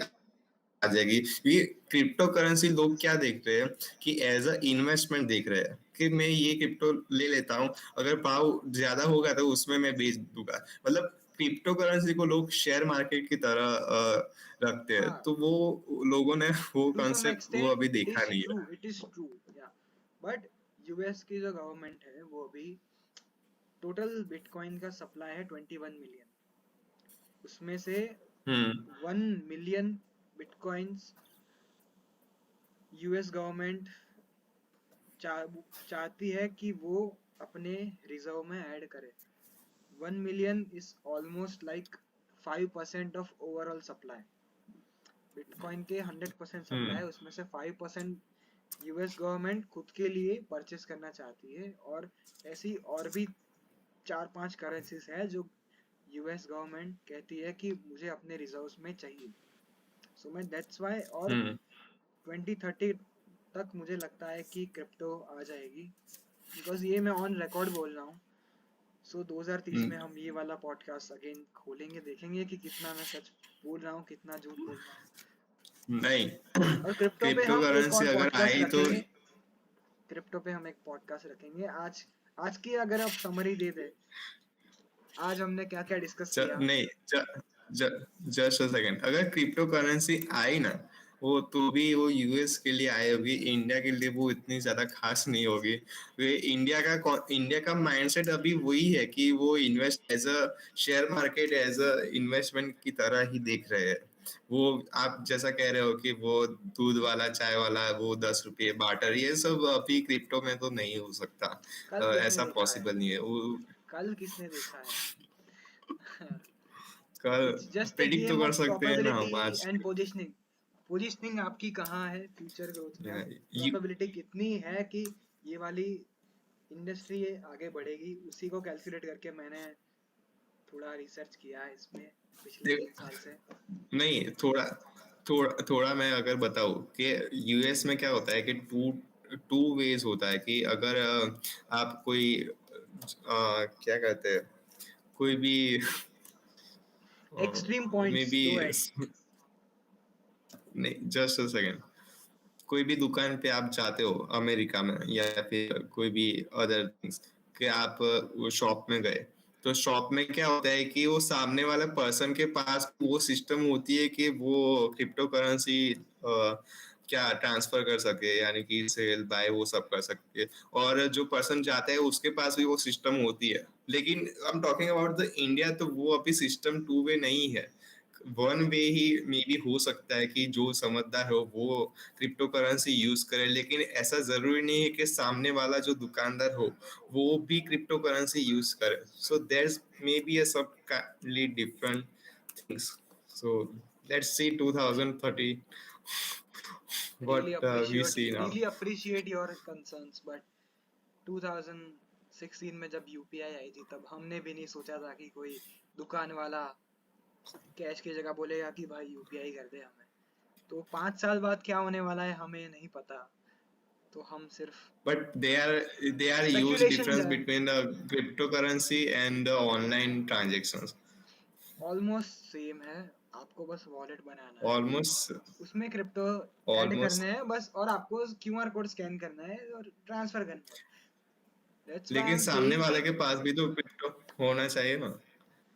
आ जाएगी। ये क्रिप्टो करेंसी लोग क्या देख रहे हैं कि एज अ इन्वेस्टमेंट देख रहे हैं कि मैं ये क्रिप्टो ले लेता हूँ, अगर भाव ज्यादा होगा तो उसमें मैं बेच दूंगा। मतलब क्रिप्टो करेंसी को लोग शेयर मार्केट की तरह रखते हैं, हाँ, तो वो लोगों ने वो टू सम कॉन्सेप्ट वो एक्सटेंट अभी इट देखा इज नहीं ट्रू, है। इट इज ट्रू, या, बट यूएस की जो गवर्नमेंट है वो अभी टोटल बिटकॉइन का सप्लाई है 21 मिलियन, उसमें से हम्म 1 मिलियन बिटकॉइंस यूएस गवर्नमेंट चाहती है कि वो अपने रिजर्व में ऐड करे। 1 million is almost like 5% of overall supply. Bitcoin के 100% सप्लाई है, हम्म उसमें से 5% यूएस गवर्नमेंट खुद के लिए परचेस करना चाहती है, और ऐसी और भी 4-5 करेंसीज है जो यूएस गवर्नमेंट कहती है कि मुझे अपने रिजर्व्स में चाहिए। सो मैं दैट्स वाई, और हम्म 2030 तक मुझे लगता है कि क्रिप्टो आ जाएगी, बिकॉज ये मैं ऑन रिकॉर्ड बोल रहा हूँ। सो 2030 में हम्म, हम ये वाला पॉडकास्ट अगेन खोलेंगे, देखेंगे कि कितना मैं सच बोल रहा हूँ, कितना झूठ बोल रहा हूँ। नहीं, और क्रिप्टो पे क्रिप्टो हम एक करेंसी और अगर पॉडकास्ट आई तो रखेंगे। क्रिप्टो पे हम एक पॉडकास्ट रखेंगे। आज आज की अगर आप समरी दे दे, आज हमने क्या क्या डिस्कस किया। नहीं, जस्ट अ सेकंड, अगर क्रिप्टो करेंसी आई ना, वो तो भी वो यूएस के लिए आई होगी, इंडिया के लिए वो इतनी ज्यादा खास नहीं होगी। वे इंडिया का माइंडसेट अभी वही है कि वो invest as a share market, as a investment की तरह ही देख रहे हैं। वो आप जैसा कह रहे हो कि वो दूध वाला चाय वाला वो 10 रुपये बार्टर, ये सब अभी क्रिप्टो में तो नहीं हो सकता। कल किसने ऐसा देखा है? पॉसिबल नहीं है वो। कल किसने देखा है? कल इट्स जस्ट अ प्रिडिक्ट तो गेम कर ऑफ सकते हैं ना प्रोबेबिलिटी हम आज। And positioning. पोजिशनिंग आपकी कहाँ है फ्यूचर ग्रोथ में, यू प्रोबेबिलिटी कितनी है कि ये वाली इंडस्ट्री आगे बढ़ेगी, उसी को कैलकुलेट करके मैंने थोड़ा रिसर्च किया है इसमें पिछले 3 साल से। नहीं, थोड़ा थोड़ा थोड़ा मैं अगर बताऊं कि यूएस में क्या होता है कि टू टू वेज होता है कि अगर आप कोई क्या कहते हैं, कोई भी extreme may points be, go at. नहीं जस्ट अ सेकेंड, कोई भी दुकान पे आप जाते हो अमेरिका में या फिर कोई भी अदर थिंग्स, कि आप वो शॉप में गए, तो शॉप में क्या होता है कि वो सामने वाले पर्सन के पास वो सिस्टम होती है कि वो क्रिप्टो करेंसी क्या ट्रांसफर कर सके, यानी कि सेल बाय वो सब कर सकते हैं। और जो पर्सन जाता है उसके पास भी वो सिस्टम होती है, लेकिन I am talking about the India, तो वो अभी सिस्टम टू वे नहीं है, one way he may be हो सकता है कि जो समझदार हो वो क्रिप्टो करेंसी यूज करे, लेकिन ऐसा जरूरी नहीं है कि सामने वाला जो दुकानदार हो वो भी क्रिप्टो करेंसी यूज करे। So there may be a सब different things. So let's see 2030 really what we appreciate see now. Really appreciate your concerns, but 2016 में जब यूपीआई आई थी तब हमने भी नहीं सोचा था कि कोई दुकान वाला कैश की जगह बोलेगा कि भाई यूपीआई कर दे हमें। तो 5 साल बाद क्या होने वाला है हमें नहीं पता, तो हम सिर्फ But they are huge speculations difference है। between the cryptocurrency and the online transactions. Almost same है, आपको बस वॉलेट बनाना है, Almost उसमें क्रिप्टो ऐड almost करने हैं बस, और आपको क्यूआर कोड स्कैन करना है और ट्रांसफर करना है। दैट्स व्हाई आई लेकिन एम सामने सेइंग। वाले के पास भी तो क्रिप्टो होना चाहिए ना,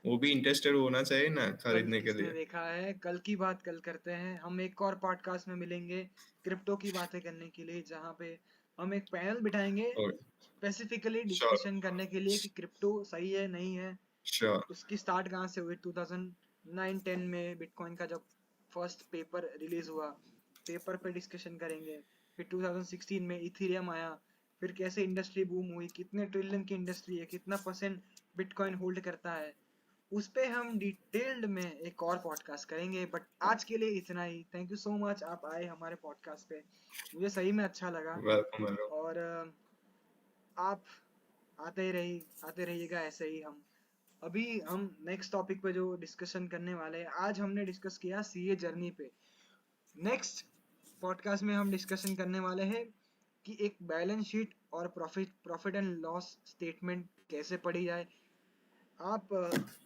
वो भी इंटरेस्टेड होना चाहिए ना कल खरीदने के किसने लिए। देखा है? कल की बात कल करते हैं, हम एक और पॉडकास्ट में मिलेंगे क्रिप्टो की बातें करने के लिए, जहाँ पे हम एक पैनल बिठाएंगे और स्पेसिफिकली श्योर डिस्कशन करने के लिए कि क्रिप्टो सही है नहीं है, श्योर उसकी स्टार्ट कहाँ से हुई। 2009-10 में बिटकॉइन का जब फर्स्ट पेपर रिलीज हुआ, पेपर पे डिस्कशन करेंगे। फिर 2016 में इथेरियम आया, फिर कैसे इंडस्ट्री बूम हुई, कितने ट्रिलियन की इंडस्ट्री है, कितना परसेंट बिटकॉइन होल्ड करता है, उस पे हम डिटेल्ड में एक और पॉडकास्ट करेंगे। बट आज के लिए इतना ही। थैंक यू सो मच आप आए हमारे पॉडकास्ट पे, मुझे सही में अच्छा लगा। Welcome welcome. और आप आते रहिएगा ऐसे ही। हम अभी हम नेक्स्ट टॉपिक पे जो डिस्कशन करने वाले हैं, आज हमने डिस्कस किया सीए जर्नी पे। नेक्स्ट पॉडकास्ट में हम डिस्कशन करने वाले हैं कि एक बैलेंस शीट और प्रॉफिट एंड लॉस स्टेटमेंट कैसे पढ़ी जाए। आप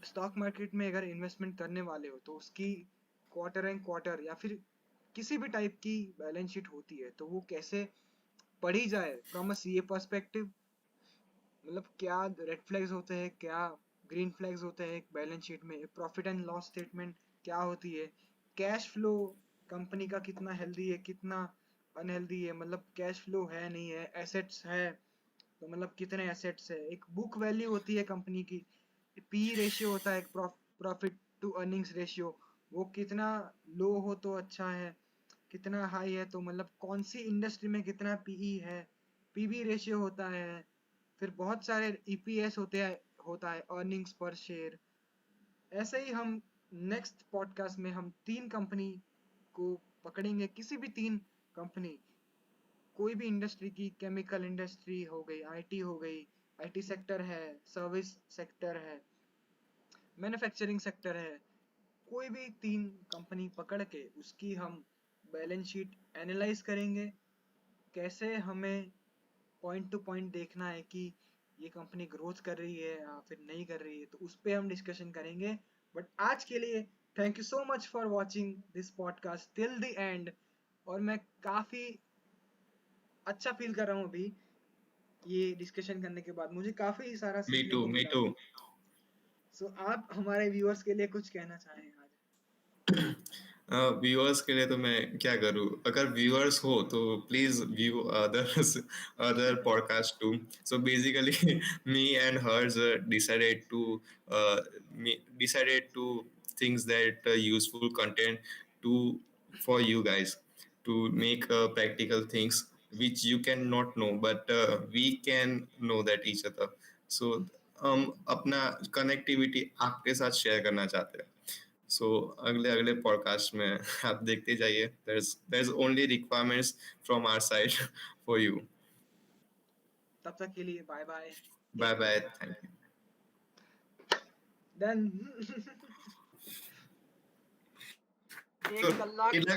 स्टॉक मार्केट में अगर इन्वेस्टमेंट करने वाले हो तो उसकी क्वार्टर एंड क्वार्टर या फिर किसी भी टाइप की बैलेंस शीट होती है, तो वो कैसे पढ़ी जाए फ्रॉम अ सीए पर्सपेक्टिव। मतलब क्या रेड फ्लैग्स होते हैं, क्या ग्रीन फ्लैग्स होते हैं एक बैलेंस शीट में, प्रॉफिट एंड लॉस स्टेटमेंट क्या होती है, कैश फ्लो कंपनी का कितना हेल्दी है, कितना अनहेल्दी है, मतलब कैश फ्लो है नहीं है, एसेट्स है तो मतलब कितने एसेट्स है, एक बुक वैल्यू होती है कंपनी की, पी रेशियो होता है, प्रॉफिट टू अर्निंग्स रेशियो, वो कितना लो हो तो अच्छा है, कितना हाई है तो मतलब कौन सी इंडस्ट्री में कितना पीई है, पीबी रेशियो होता है, फिर बहुत सारे ईपीएस होता है अर्निंग्स पर शेयर। ऐसे ही हम नेक्स्ट पॉडकास्ट में हम 3 कंपनी को पकड़ेंगे, किसी भी 3 कंपनी, कोई भी इंडस्ट्री की, केमिकल इंडस्ट्री हो गई, आईटी हो गई, आईटी सेक्टर है, सर्विस सेक्टर है, मैन्युफैक्चरिंग सेक्टर है, कोई भी 3 कंपनी पकड़ के उसकी हम बैलेंस शीट एनालाइज करेंगे, कैसे हमें पॉइंट टू पॉइंट देखना है कि ये कंपनी ग्रोथ कर रही है या फिर नहीं कर रही है, तो उस पर हम डिस्कशन करेंगे। बट आज के लिए thank you so much for watching this podcast till the end. और मैं काफ़ी अच्छा फील कर रहा हूँ अभी ये डिस्कशन करने के बाद, मुझे काफ़ी सारा मी सीखने टू को मी मिला। टू सो आप हमारे व्यूअर्स के लिए कुछ कहना चाहें आज? व्यूअर्स के लिए तो मैं क्या करूँ, अगर व्यूअर्स हो तो please view others other podcast too. So basically me and hers decided to things that useful content to for you guys to make practical things which you cannot know but we can know that each other. So हम अपना connectivity आपके साथ share करना चाहते हैं. सो अगले अगले podcast में आप देखते जाइए. there's only requirements from our side for you. तब तक के लिए bye bye, Bye take bye, care, thank you. Done. So 1 कलाक इतना